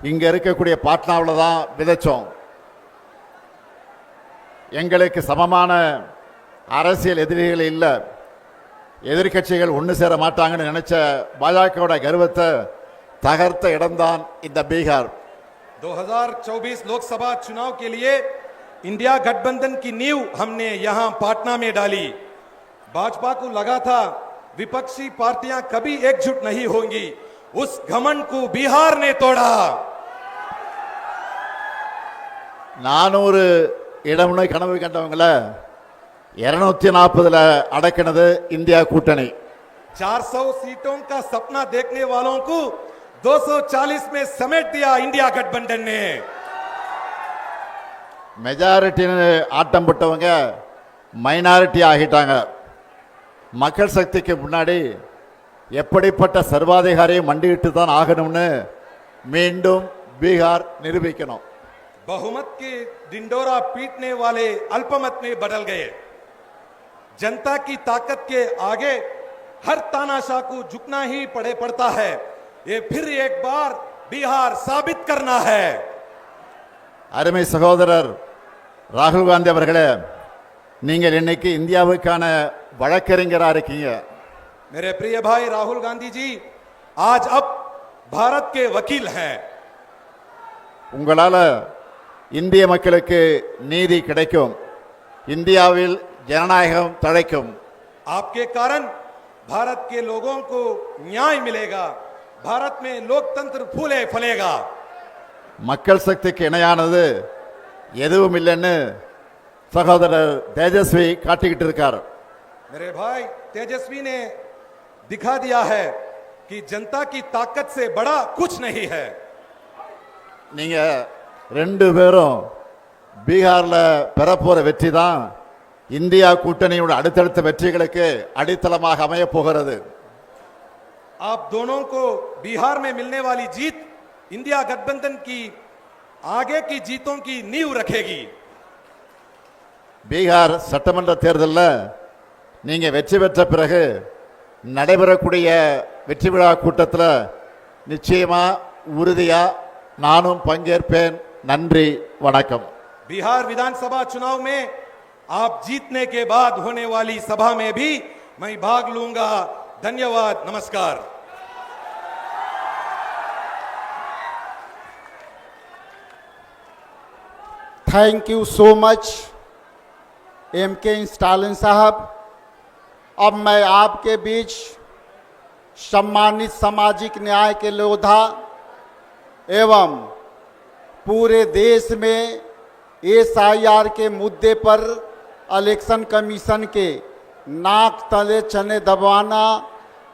இங்க இருக்கக்கூடிய பாட்னாவில் தான் விதைச்சோம். எங்களுக்கு சமமான அரசியல் எதிரிகள் இல்லை, எதிர்கட்சிகள் ஒன்று சேர மாட்டாங்கன்னு நினைச்ச பாஜகவோட கர்வத்தை தகர்த்த இடம்தான் இந்த பீகார். 2024 लोकसभा चुनाव के लिए इंडिया गठबंधन की नींव हमने यहां पाटना में डाली. भाजपा को लगा था विपक्षी पार्टियां कभी एकजुट नहीं होंगी, उस घमंड को बिहार ने तोड़ा. 400 இடம்னு கனவு கண்டவங்கள 240 அடக்கினது இந்தியா கூட்டணி. 400 सीटों का सपना देखने वालों को 240 में समेट दिया इंडिया गठबंधन ने. மெஜாரிட்டின்னு ஆட்டம் போட்டவங்க மைனாரிட்டி ஆகிட்டாங்க. மக்கள் சக்திக்கு முன்னாடி எப்படிப்பட்ட சர்வாதிகாரியை மண்டியிட்டு தான் ஆகணும்னு மீண்டும் பீகார் நிரூபிக்கணும். बहुमत के डिंडोरा पीटने वाले अल्पमत में बदल गए. जनता की ताकत के आगे हर तानाशाह को झुकना ही पड़ता है. ये फिर एक बार बिहार साबित करना है. அருமை சகோதரர் ராகுல் காந்தி அவர்களே, நீங்கள் இன்னைக்கு இந்தியாவுக்கான வழக்கறிஞரா இருக்கீங்க. मेरे प्रिय भाई राहुल गांधी जी आज अब भारत के वकील हैं. உங்களால இந்திய மக்களுக்கு நீதி கிடைக்கும், இந்தியாவில் ஜனநாயகம் தழைக்கும். आपके कारण भारत के लोगों को न्याय मिलेगा, भारत में लोकतंत्र फूले फलेगा. மக்கள் சக்திக்கு இணையானது எதுவும் இல்லைன்னு சகோதரர் தேஜஸ்வி காட்டிக்கிட்டு இருக்கார். मेरे भाई तेजस्वी ने दिखा दिया है कि जनता की ताकत से बड़ा कुछ नहीं है. நீங்க 2 பேரும் பீகார்ல பெறப்போற வெற்றி தான் இந்தியா கூட்டணியோட அடுத்தடுத்த வெற்றிகளுக்கு அடித்தளமாக அமைய போகிறது. आप दोनों को बिहार में मिलने वाली जीत इंडिया गठबंधन की आगे की जीतों की नींव रखेगी. பீகார் சட்டமன்ற தேர்தலில் நீங்க வெற்றி பெற்ற பிறகு நடைபெறக்கூடிய வெற்றி விழா கூட்டத்தில் நிச்சயமா உறுதியா நானும் பங்கேற்பேன். நன்றி, வணக்கம். बिहार विधानसभा चुनाव में आप जीतने के बाद होने वाली सभा में भी मैं भाग लूंगा. धन्यवाद, नमस्कार. Thank you so much MK Stalin साहब. अब मैं आपके बीच सम्मानित सामाजिक न्याय के योद्धा एवं पूरे देश में SIR के मुद्दे पर इलेक्शन कमीशन के नाक तले चने दबाना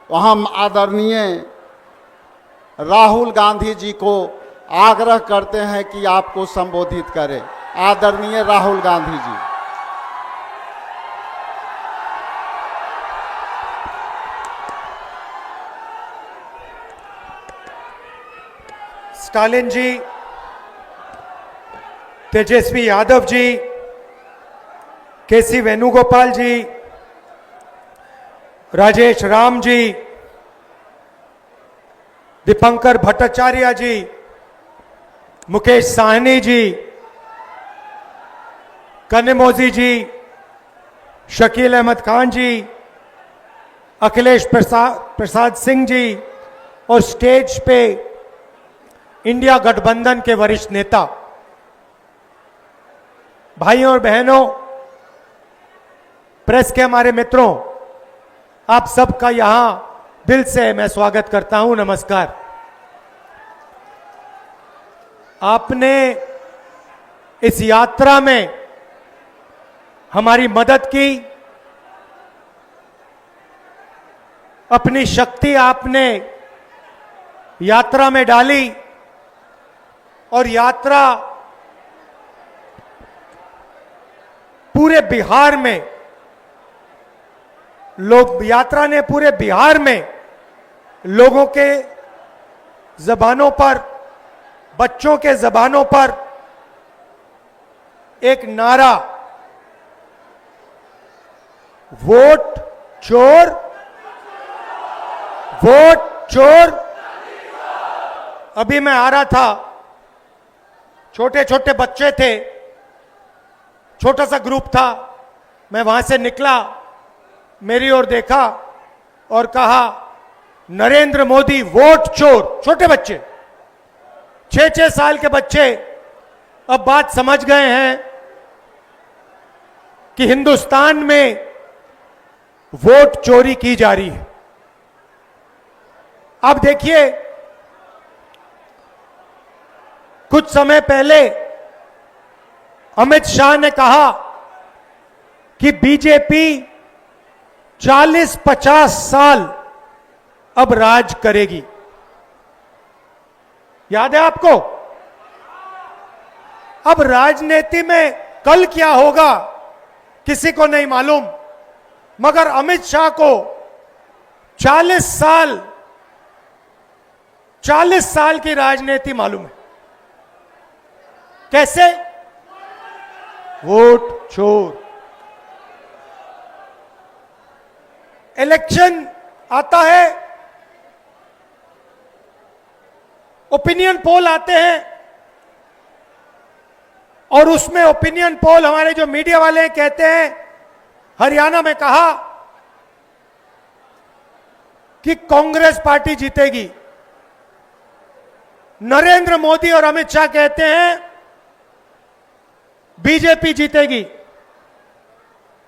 हम आदरणीय राहुल गांधी जी को आग्रह करते हैं कि आपको संबोधित करें. आदरणीय राहुल गांधी जी. स्टालिन जी, तेजस्वी यादव जी, KC वेणुगोपाल जी, राजेश राम जी, दीपंकर भट्टाचार्य जी, मुकेश साहनी जी, कनिमोझी जी, शकील अहमद खान जी, अखिलेश प्रसाद सिंह जी और स्टेज पे इंडिया गठबंधन के वरिष्ठ नेता, भाइयों और बहनों, प्रेस के हमारे मित्रों, आप सबका यहां दिल से मैं स्वागत करता हूं। नमस्कार। आपने इस यात्रा में हमारी मदद की, अपनी शक्ति आपने यात्रा में डाली और यात्रा पूरे बिहार में यात्रा ने पूरे बिहार में लोगों के जबानों पर, बच्चों के जबानों पर एक नारा, वोट चोर, वोट चोर। अभी मैं आ रहा था, छोटे छोटे बच्चे थे, छोटा सा ग्रुप था, मैं वहां से निकला, मेरी ओर देखा और कहा, नरेंद्र मोदी वोट चोर। छोटे बच्चे, 6-6 साल के बच्चे अब बात समझ गए हैं कि हिंदुस्तान में वोट चोरी की जा रही है। अब देखिए, कुछ समय पहले अमित शाह ने कहा कि बीजेपी 40-50 साल अब राज करेगी। याद है आपको? अब राजनीति में कल क्या होगा किसी को नहीं मालूम, मगर अमित शाह को 40 साल की राजनीति मालूम है। कैसे? वोट चोर। इलेक्शन आता है, ओपिनियन पोल आते हैं और उसमें ओपिनियन पोल हमारे जो मीडिया वाले हैं कहते हैं, हरियाणा में कहा कि कांग्रेस पार्टी जीतेगी। नरेंद्र मोदी और अमित शाह कहते हैं बीजेपी जीतेगी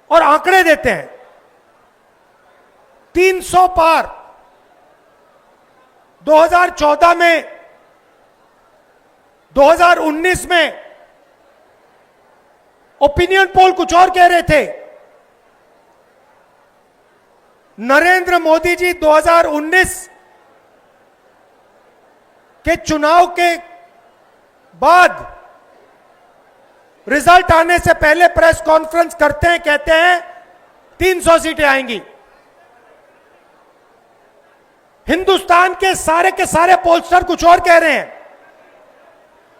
और आंकड़े देते हैं 300 पार। 2014 में, 2019 में ओपिनियन पोल कुछ और कह रहे थे। नरेंद्र मोदी जी 2019 के चुनाव के बाद रिजल्ट आने से पहले प्रेस कॉन्फ्रेंस करते हैं, कहते हैं 300 सीटें आएंगी। हिंदुस्तान के सारे पोलस्टर कुछ और कह रहे हैं,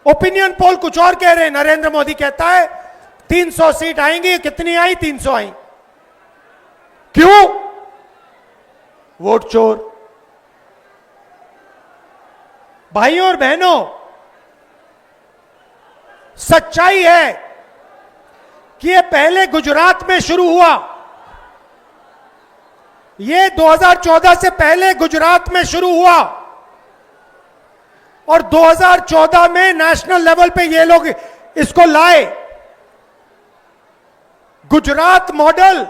ओपिनियन पोल कुछ और कह रहे हैं। नरेंद्र मोदी कहता है 300 सीट आएंगी। कितनी आई? 300 आई। क्यों? वोट चोर। भाइयों और बहनों, सच्चाई है कि ये पहले गुजरात में शुरू हुआ। ये 2014 से पहले गुजरात में शुरू हुआ और 2014 में नेशनल लेवल पे ये लोग इसको लाए। गुजरात मॉडल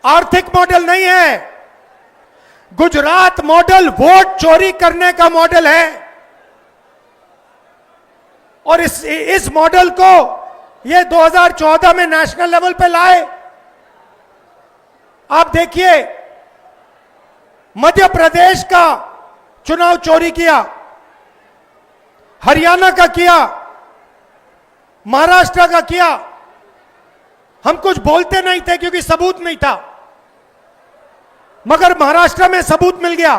आर्थिक मॉडल नहीं है, गुजरात मॉडल वोट चोरी करने का मॉडल है। और इस मॉडल को ये 2014 में नेशनल लेवल पे लाए। आप देखिए, मध्य प्रदेश का चुनाव चोरी किया, हरियाणा का किया, महाराष्ट्र का किया। हम कुछ बोलते नहीं थे क्योंकि सबूत नहीं था, मगर महाराष्ट्र में सबूत मिल गया।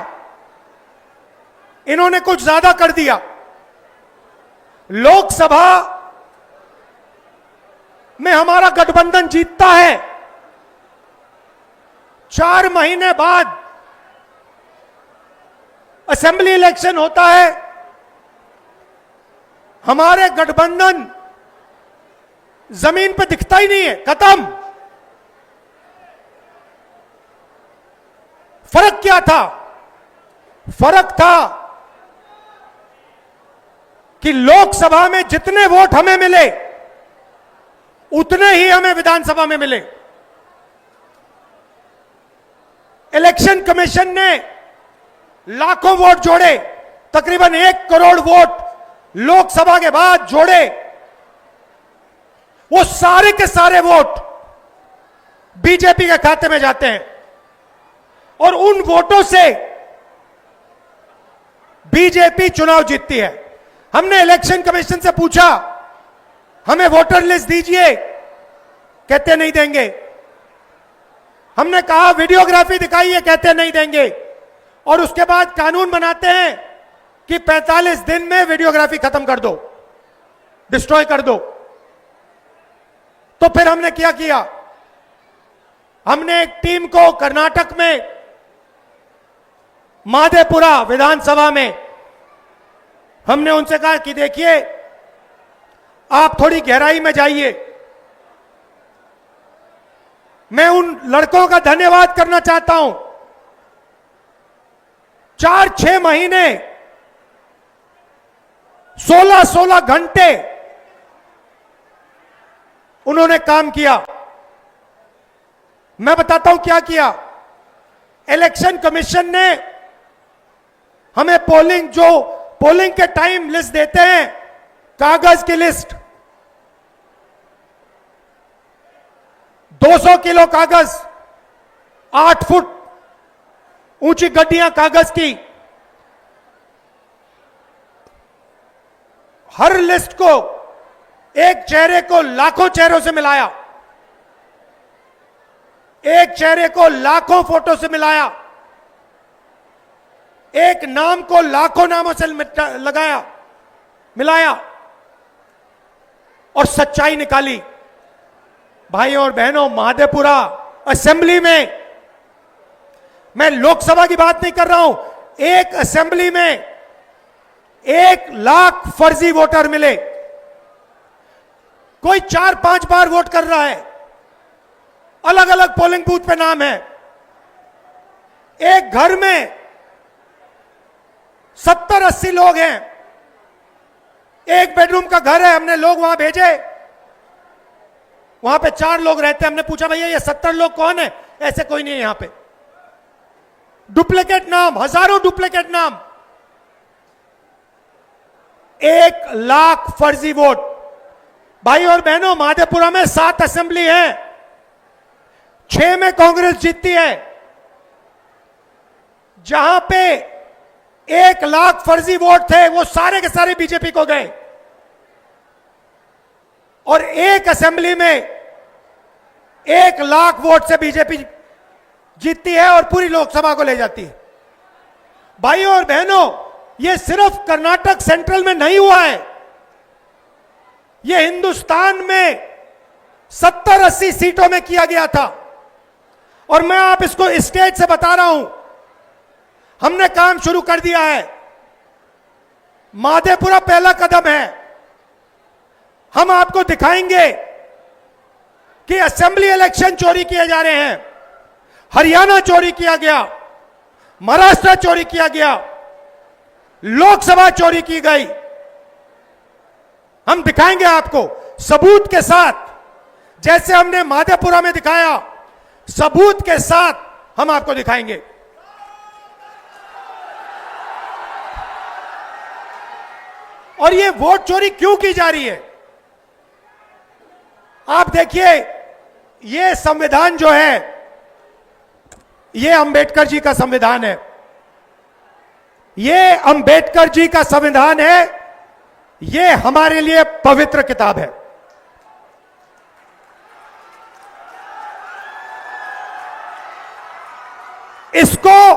इन्होंने कुछ ज्यादा कर दिया। लोकसभा में हमारा गठबंधन जीतता है, 4 महीने बाद असेंबली इलेक्शन होता है। हमारे गठबंधन जमीन पे दिखता ही नहीं है, खत्म। फर्क क्या था? फर्क था कि लोकसभा में जितने वोट हमें मिले उतने ही हमें विधानसभा में मिले। इलेक्शन कमीशन ने लाखों वोट जोड़े, तकरीबन 1 करोड़ वोट लोकसभा के बाद जोड़े। वो सारे के सारे वोट बीजेपी के खाते में जाते हैं और उन वोटों से बीजेपी चुनाव जीतती है। हमने इलेक्शन कमीशन से पूछा, हमें वोटर लिस्ट दीजिए, कहते नहीं देंगे। हमने कहा वीडियोग्राफी दिखाइए, कहते नहीं देंगे। और उसके बाद कानून बनाते हैं कि 45 दिन में वीडियोग्राफी खत्म कर दो, डिस्ट्रॉय कर दो। तो फिर हमने क्या किया? हमने एक टीम को कर्नाटक में माधेपुरा विधानसभा में हमने उनसे कहा कि देखिए, आप थोड़ी गहराई में जाइए। मैं उन लड़कों का धन्यवाद करना चाहता हूं। 4-6 महीने 16-16 घंटे उन्होंने काम किया। मैं बताता हूं क्या किया। इलेक्शन कमीशन ने हमें पोलिंग के टाइम लिस्ट देते हैं, कागज की लिस्ट, 200 किलो कागज, 8 फुट ऊंची गड्डियां कागज की। हर लिस्ट को, एक चेहरे को लाखों चेहरों से मिलाया, एक चेहरे को लाखों फोटो से मिलाया, एक नाम को लाखों नामों से मिलाया और सच्चाई निकाली। भाइयों और बहनों, माधेपुरा असेंबली में, मैं लोकसभा की बात नहीं कर रहा हूं, एक असेंबली में 1 लाख फर्जी वोटर मिले। कोई 4-5 बार वोट कर रहा है, अलग अलग पोलिंग बूथ पे नाम है। एक घर में 70-80 लोग हैं, एक बेडरूम का घर है, हमने लोग वहां भेजे, वहां पे 4 लोग रहते हैं। हमने पूछा, भैया ये 70 लोग कौन है? ऐसे कोई नहीं है यहां पे। डुप्लीकेट नाम, हजारों डुप्लीकेट नाम, 1 लाख फर्जी वोट। भाई और बहनों, माधेपुरा में 7 असेंबली है, 6 में कांग्रेस जीतती है। जहां पे 1 लाख फर्जी वोट थे, वो सारे के सारे बीजेपी को गए। और एक असेंबली में 1 लाख वोट से बीजेपी जीतती है और पूरी लोकसभा को ले जाती है। भाइयों और बहनों, यह सिर्फ कर्नाटक सेंट्रल में नहीं हुआ है, यह हिंदुस्तान में 70-80 सीटों में किया गया था। और मैं आप इसको स्टेज से बता रहा हूं, हमने काम शुरू कर दिया है। माधेपुरा पहला कदम है। हम आपको दिखाएंगे कि असेंबली इलेक्शन चोरी किए जा रहे हैं, हरियाणा चोरी किया गया, महाराष्ट्र चोरी किया गया, लोकसभा चोरी की गई। हम दिखाएंगे आपको सबूत के साथ, जैसे हमने माधेपुरा में दिखाया, सबूत के साथ हम आपको दिखाएंगे। और ये वोट चोरी क्यों की जा रही है? आप देखिए, ये संविधान जो है, ये अंबेडकर जी का संविधान है। ये अंबेडकर जी का संविधान है, ये हमारे लिए पवित्र किताब है। इसको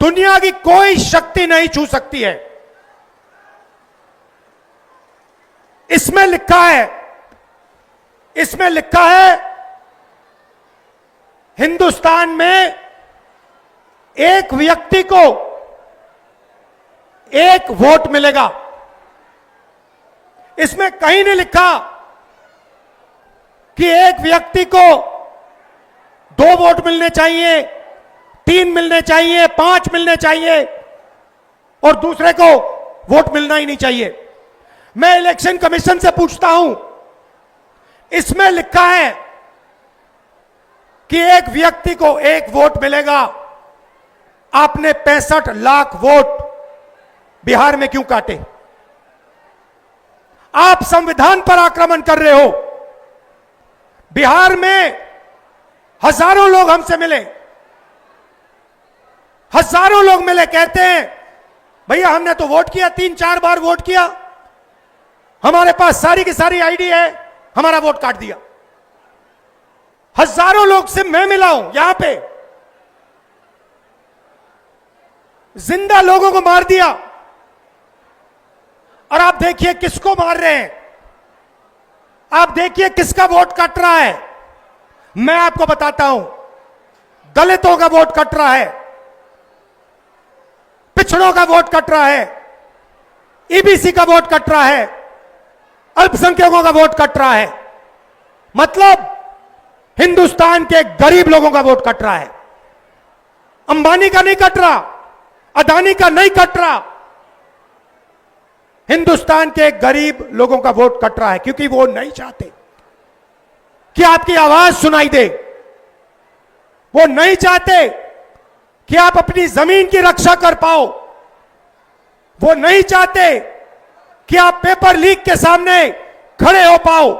दुनिया की कोई शक्ति नहीं छू सकती है। इसमें लिखा है हिंदुस्तान में एक व्यक्ति को 1 वोट मिलेगा। इसमें कहीं नहीं लिखा कि एक व्यक्ति को 2 वोट मिलने चाहिए, 3 मिलने चाहिए, 5 मिलने चाहिए और दूसरे को वोट मिलना ही नहीं चाहिए। मैं इलेक्शन कमीशन से पूछता हूं, इसमें लिखा है कि एक व्यक्ति को 1 वोट मिलेगा। आपने 65 लाख वोट बिहार में क्यों काटे? आप संविधान पर आक्रमण कर रहे हो। बिहार में हजारों लोग हमसे मिले, हजारों लोग मिले, कहते हैं भैया हमने तो वोट किया, 3-4 बार वोट किया, हमारे पास सारी की सारी आईडी है, हमारा वोट काट दिया। हजारों लोग से मैं मिला हूं यहां पे, जिंदा लोगों को मार दिया। और आप देखिए किसको मार रहे हैं, आप देखिए किसका वोट कट रहा है। मैं आपको बताता हूं, दलितों का वोट कट रहा है, पिछड़ों का वोट कट रहा है, ईबीसी का वोट कट रहा है, अल्पसंख्यकों का वोट कट रहा है। मतलब हिंदुस्तान के गरीब लोगों का वोट कट रहा है। अंबानी का नहीं कट रहा, अदानी का नहीं कट रहा, हिंदुस्तान के गरीब लोगों का वोट कट रहा है, क्योंकि वो नहीं चाहते कि आपकी आवाज सुनाई दे। वो नहीं चाहते कि आप अपनी जमीन की रक्षा कर पाओ। वो नहीं चाहते कि आप पेपर लीक के सामने खड़े हो पाओ।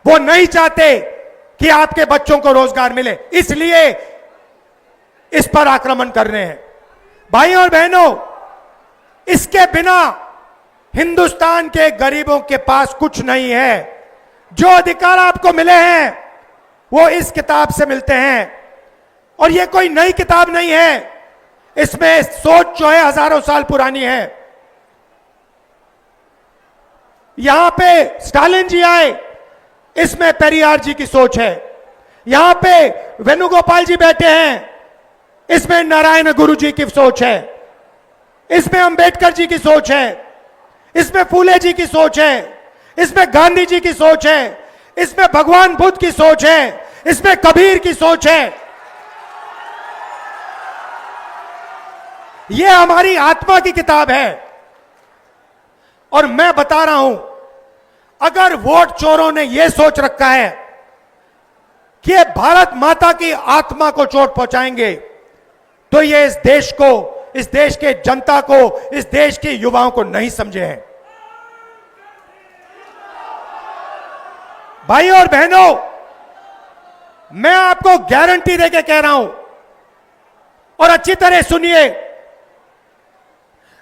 वो नहीं चाहते कि आपके बच्चों को रोजगार मिले, इसलिए इस पर आक्रमण कर रहे हैं। भाइयों और बहनों, इसके बिना हिंदुस्तान के गरीबों के पास कुछ नहीं है। जो अधिकार आपको मिले हैं वो इस किताब से मिलते हैं, और ये कोई नई किताब नहीं है, इसमें सोच जो है हजारों साल पुरानी है। यहां पे स्टालिन जी आए, इसमें पेरियार जी की सोच है। यहां पे वेणुगोपाल जी बैठे हैं, इसमें नारायण गुरु जी की सोच है। इसमें अंबेडकर जी की सोच है, इसमें फूले जी की सोच है, इसमें गांधी जी की सोच है, इसमें भगवान बुद्ध की सोच है, इसमें कबीर की सोच है। यह हमारी आत्मा की किताब है। और मैं बता रहा हूं, अगर वोट चोरों ने यह सोच रखा है कि ये भारत माता की आत्मा को चोट पहुंचाएंगे, तो ये इस देश को, इस देश के जनता को, इस देश के युवाओं को नहीं समझे हैं। भाइयों और बहनों, मैं आपको गारंटी देके कह रहा हूं, और अच्छी तरह सुनिए,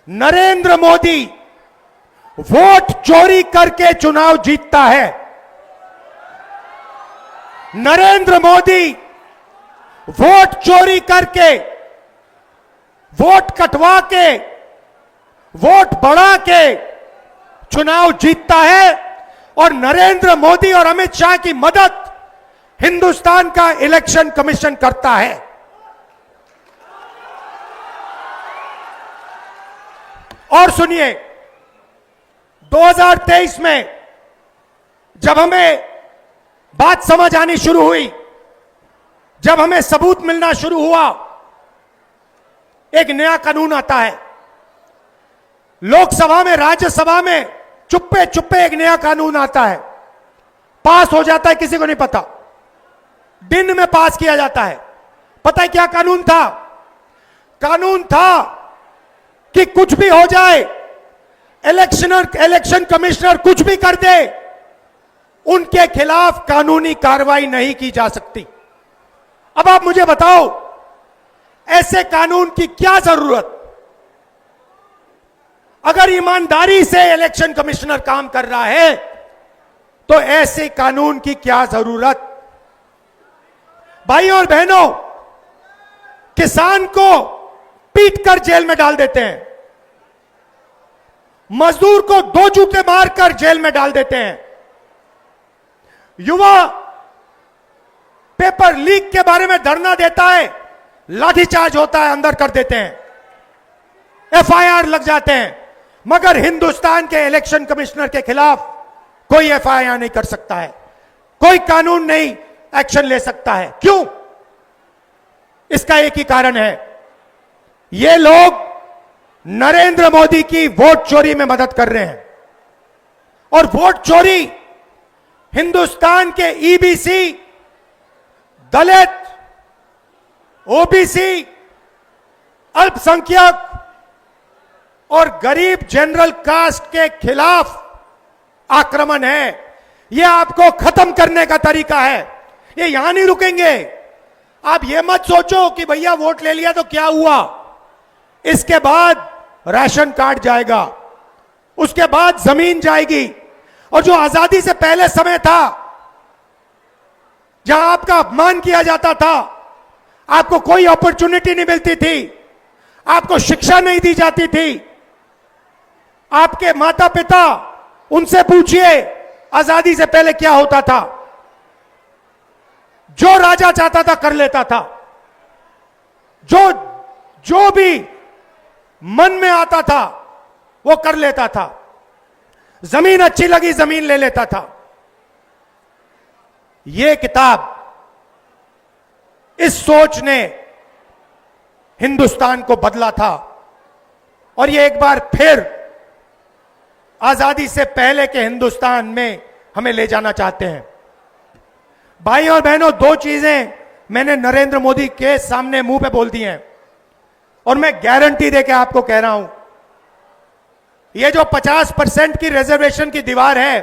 नरेंद्र मोदी वोट चोरी करके चुनाव जीतता है। नरेंद्र मोदी वोट चोरी करके, वोट कटवा के, वोट बढ़ा के चुनाव जीतता है। और नरेंद्र मोदी और अमित शाह की मदद हिंदुस्तान का इलेक्शन कमीशन करता है। और सुनिए, 2023 में जब हमें बात समझ आनी शुरू हुई, जब हमें सबूत मिलना शुरू हुआ, एक नया कानून आता है। लोकसभा में, राज्यसभा में चुप्पे चुप्पे एक नया कानून आता है, पास हो जाता है, किसी को नहीं पता, दिन में पास किया जाता है। पता है क्या कानून था? कानून था कि कुछ भी हो जाए, इलेक्शन कमिश्नर कुछ भी कर दे, उनके खिलाफ कानूनी कार्रवाई नहीं की जा सकती। अब आप मुझे बताओ, ऐसे कानून की क्या जरूरत? अगर ईमानदारी से इलेक्शन कमिश्नर काम कर रहा है, तो ऐसे कानून की क्या जरूरत? भाइयों और बहनों, किसान को पीटकर जेल में डाल देते हैं, मजदूर को 2 जूते मारकर जेल में डाल देते हैं, युवा पेपर लीक के बारे में धरना देता है, लाठीचार्ज होता है, अंदर कर देते हैं, एफआईआर लग जाते हैं, मगर हिंदुस्तान के इलेक्शन कमिश्नर के खिलाफ कोई एफआईआर नहीं कर सकता है, कोई कानून नहीं एक्शन ले सकता है। क्यों? इसका एक ही कारण है, ये लोग नरेंद्र मोदी की वोट चोरी में मदद कर रहे हैं। और वोट चोरी हिंदुस्तान के ईबीसी, दलित, ओबीसी, अल्पसंख्यक और गरीब जनरल कास्ट के खिलाफ आक्रमण है। यह आपको खत्म करने का तरीका है। ये यहां नहीं रुकेंगे। आप ये मत सोचो कि भैया वोट ले लिया तो क्या हुआ, इसके बाद राशन कार्ड जाएगा, उसके बाद जमीन जाएगी। और जो आजादी से पहले समय था, जहां आपका अपमान किया जाता था, आपको कोई अपॉर्चुनिटी नहीं मिलती थी, आपको शिक्षा नहीं दी जाती थी, आपके माता पिता, उनसे पूछिए आजादी से पहले क्या होता था। जो राजा चाहता था कर लेता था, जो भी मन में आता था वो कर लेता था, जमीन अच्छी लगी जमीन ले लेता था। यह किताब, इस सोच ने हिंदुस्तान को बदला था और ये एक बार फिर आजादी से पहले के हिंदुस्तान में हमें ले जाना चाहते हैं। भाई और बहनों, दो चीजें मैंने नरेंद्र मोदी के सामने मुंह पे बोल दी हैं और मैं गारंटी देके आपको कह रहा हूं, ये जो 50% की रिजर्वेशन की दीवार है,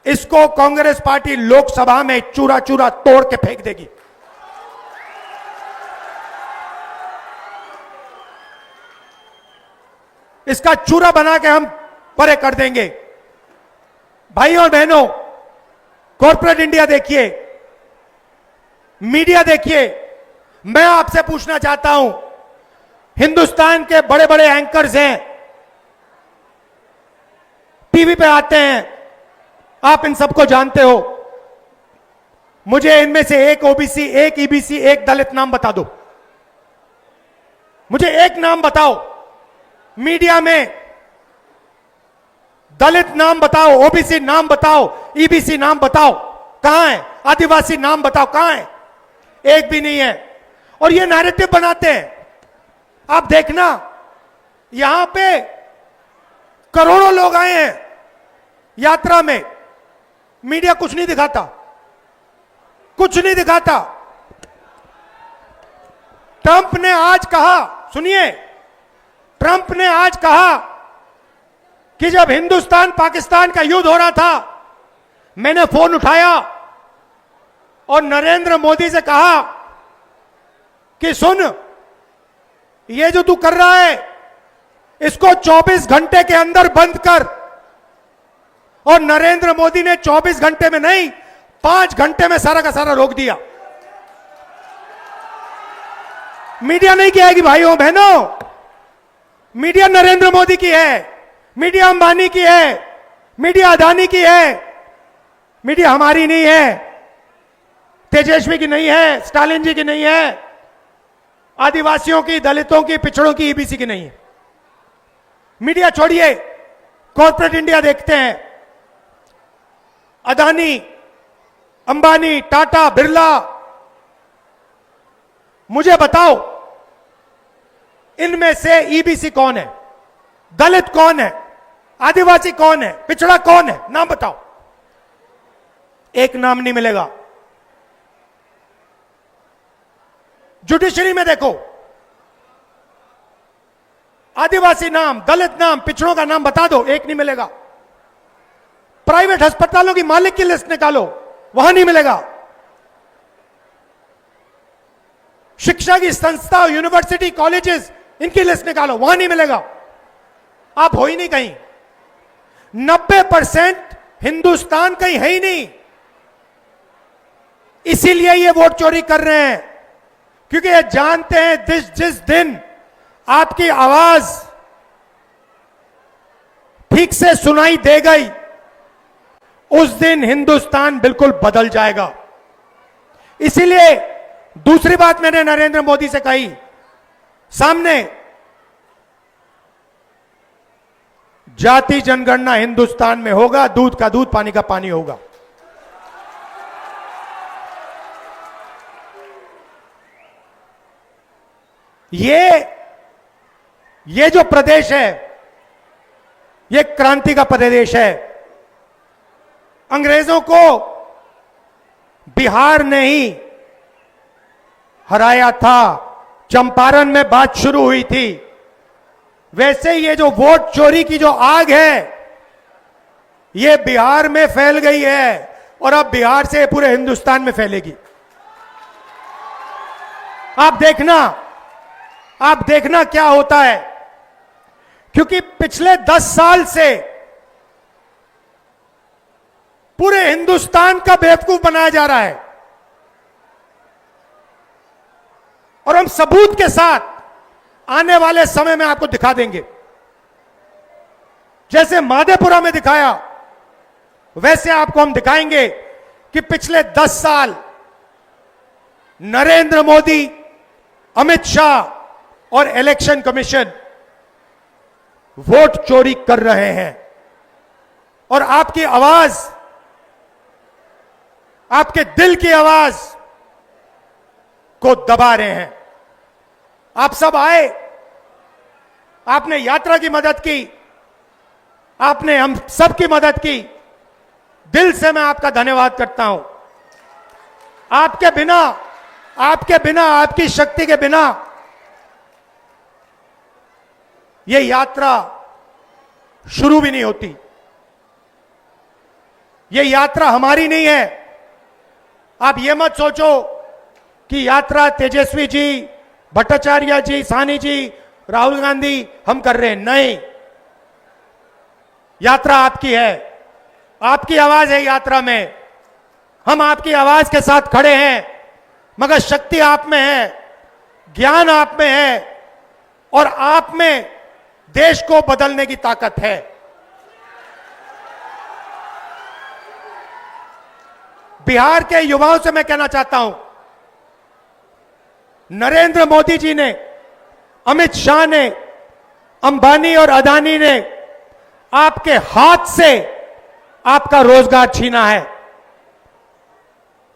इसको कांग्रेस पार्टी लोकसभा में चूरा चूरा तोड़ के फेंक देगी। इसका चूरा बना के हम परे कर देंगे। भाई और बहनों, कॉर्पोरेट इंडिया देखिए, मीडिया देखिए। मैं आपसे पूछना चाहता हूं, हिंदुस्तान के बड़े बड़े एंकर्स हैं, टीवी पे आते हैं, आप इन सबको जानते हो। मुझे इनमें से एक ओबीसी, एक ईबीसी, एक दलित नाम बता दो। मुझे एक नाम बताओ, मीडिया में दलित नाम बताओ, ओबीसी नाम बताओ, ईबीसी नाम बताओ, कहां है? आदिवासी नाम बताओ, कहां है? एक भी नहीं है। और ये नैरेटिव बनाते हैं। आप देखना, यहां पे करोड़ों लोग आए हैं यात्रा में, मीडिया कुछ नहीं दिखाता, कुछ नहीं दिखाता। ट्रंप ने आज कहा, सुनिए, ट्रंप ने आज कहा कि जब हिंदुस्तान पाकिस्तान का युद्ध हो रहा था, मैंने फोन उठाया और नरेंद्र मोदी से कहा कि सुन, ये जो तू कर रहा है इसको 24 घंटे के अंदर बंद कर। और नरेंद्र मोदी ने 24 घंटे में नहीं, 5 घंटे में सारा का सारा रोक दिया। मीडिया नहीं कहेगी भाइयों बहनों, मीडिया नरेंद्र मोदी की है, मीडिया अंबानी की है, मीडिया अदानी की है, मीडिया हमारी नहीं है, तेजस्वी की नहीं है, स्टालिन जी की नहीं है, आदिवासियों की, दलितों की, पिछड़ों की, ईबीसी की नहीं है। मीडिया छोड़िए, कॉर्पोरेट इंडिया देखते हैं। अदानी, अंबानी, टाटा, बिरला, मुझे बताओ इनमें से ईबीसी कौन है, दलित कौन है, आदिवासी कौन है, पिछड़ा कौन है? नाम बताओ। एक नाम नहीं मिलेगा। जुडिशरी में देखो, आदिवासी नाम, दलित नाम, पिछड़ों का नाम बता दो, एक नहीं मिलेगा। प्राइवेट अस्पतालों की मालिक की लिस्ट निकालो, वहां नहीं मिलेगा। शिक्षा की संस्था, यूनिवर्सिटी, कॉलेजेस, इनकी लिस्ट निकालो, वहां नहीं मिलेगा। आप हो ही नहीं कहीं। 90% हिंदुस्तान कहीं है ही नहीं। इसीलिए ये वोट चोरी कर रहे हैं, क्योंकि ये जानते हैं जिस दिन आपकी आवाज ठीक से सुनाई दे गई, उस दिन हिंदुस्तान बिल्कुल बदल जाएगा। इसीलिए दूसरी बात मैंने नरेंद्र मोदी से कही, सामने जाति जनगणना हिंदुस्तान में होगा, दूध का दूध, पानी का पानी होगा। ये जो प्रदेश है, ये क्रांति का प्रदेश है। अंग्रेजों को बिहार ने ही हराया था, चंपारण में बात शुरू हुई थी। वैसे ये जो वोट चोरी की जो आग है, ये बिहार में फैल गई है और अब बिहार से पूरे हिंदुस्तान में फैलेगी। आप देखना क्या होता है, क्योंकि पिछले 10 साल से पूरे हिंदुस्तान का बेवकूफ बनाया जा रहा है और हम सबूत के साथ आने वाले समय में आपको दिखा देंगे। जैसे माधेपुरा में दिखाया, वैसे आपको हम दिखाएंगे कि पिछले 10 साल नरेंद्र मोदी, अमित शाह और इलेक्शन कमीशन वोट चोरी कर रहे हैं और आपकी आवाज, आपके दिल की आवाज को दबा रहे हैं। आप सब आए, आपने यात्रा की मदद की, आपने हम सब की मदद की। दिल से मैं आपका धन्यवाद करता हूं। आपके बिना, आपकी शक्ति के बिना यह यात्रा शुरू भी नहीं होती। यह यात्रा हमारी नहीं है। आप यह मत सोचो कि यात्रा तेजस्वी जी, भट्टाचार्य जी, साहनी जी, राहुल गांधी हम कर रहे हैं। नहीं, यात्रा आपकी है, आपकी आवाज है यात्रा में। हम आपकी आवाज के साथ खड़े हैं, मगर शक्ति आप में है, ज्ञान आप में है और आप में देश को बदलने की ताकत है। बिहार के युवाओं से मैं कहना चाहता हूं, नरेंद्र मोदी जी ने, अमित शाह ने, अंबानी और अदानी ने आपके हाथ से आपका रोजगार छीना है,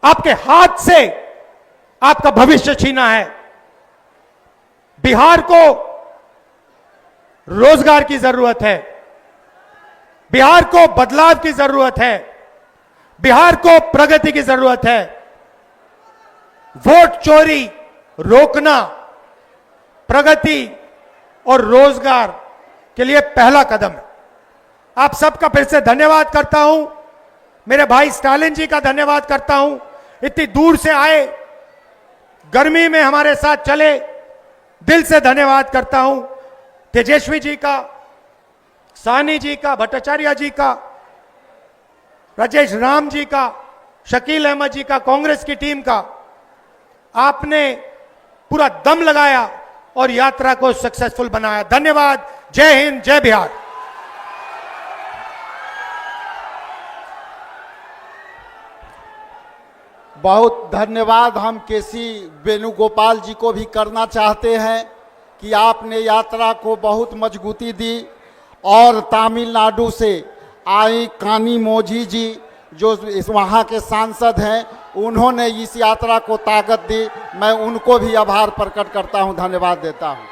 आपके हाथ से आपका भविष्य छीना है। बिहार को रोजगार की जरूरत है, बिहार को बदलाव की जरूरत है, बिहार को प्रगति की जरूरत है। वोट चोरी रोकना प्रगति और रोजगार के लिए पहला कदम है। आप सबका फिर से धन्यवाद करता हूं। मेरे भाई स्टालिन जी का धन्यवाद करता हूं, इतनी दूर से आए, गर्मी में हमारे साथ चले, दिल से धन्यवाद करता हूं। तेजस्वी जी का, साहनी जी का, भट्टाचार्य जी का, राजेश राम जी का, शकील अहमद जी का, कांग्रेस की टीम का। आपने पूरा दम लगाया और यात्रा को सक्सेसफुल बनाया। धन्यवाद। जय हिंद, जय बिहार। बहुत धन्यवाद हम केसी वेणुगोपाल जी को भी करना चाहते हैं कि आपने यात्रा को बहुत मजबूती दी और तमिलनाडु से आई कानी मोझी जी जो इस वहाँ के सांसद हैं, उन्होंने इस यात्रा को ताकत दी। मैं उनको भी आभार प्रकट करता हूँ, धन्यवाद देता हूँ।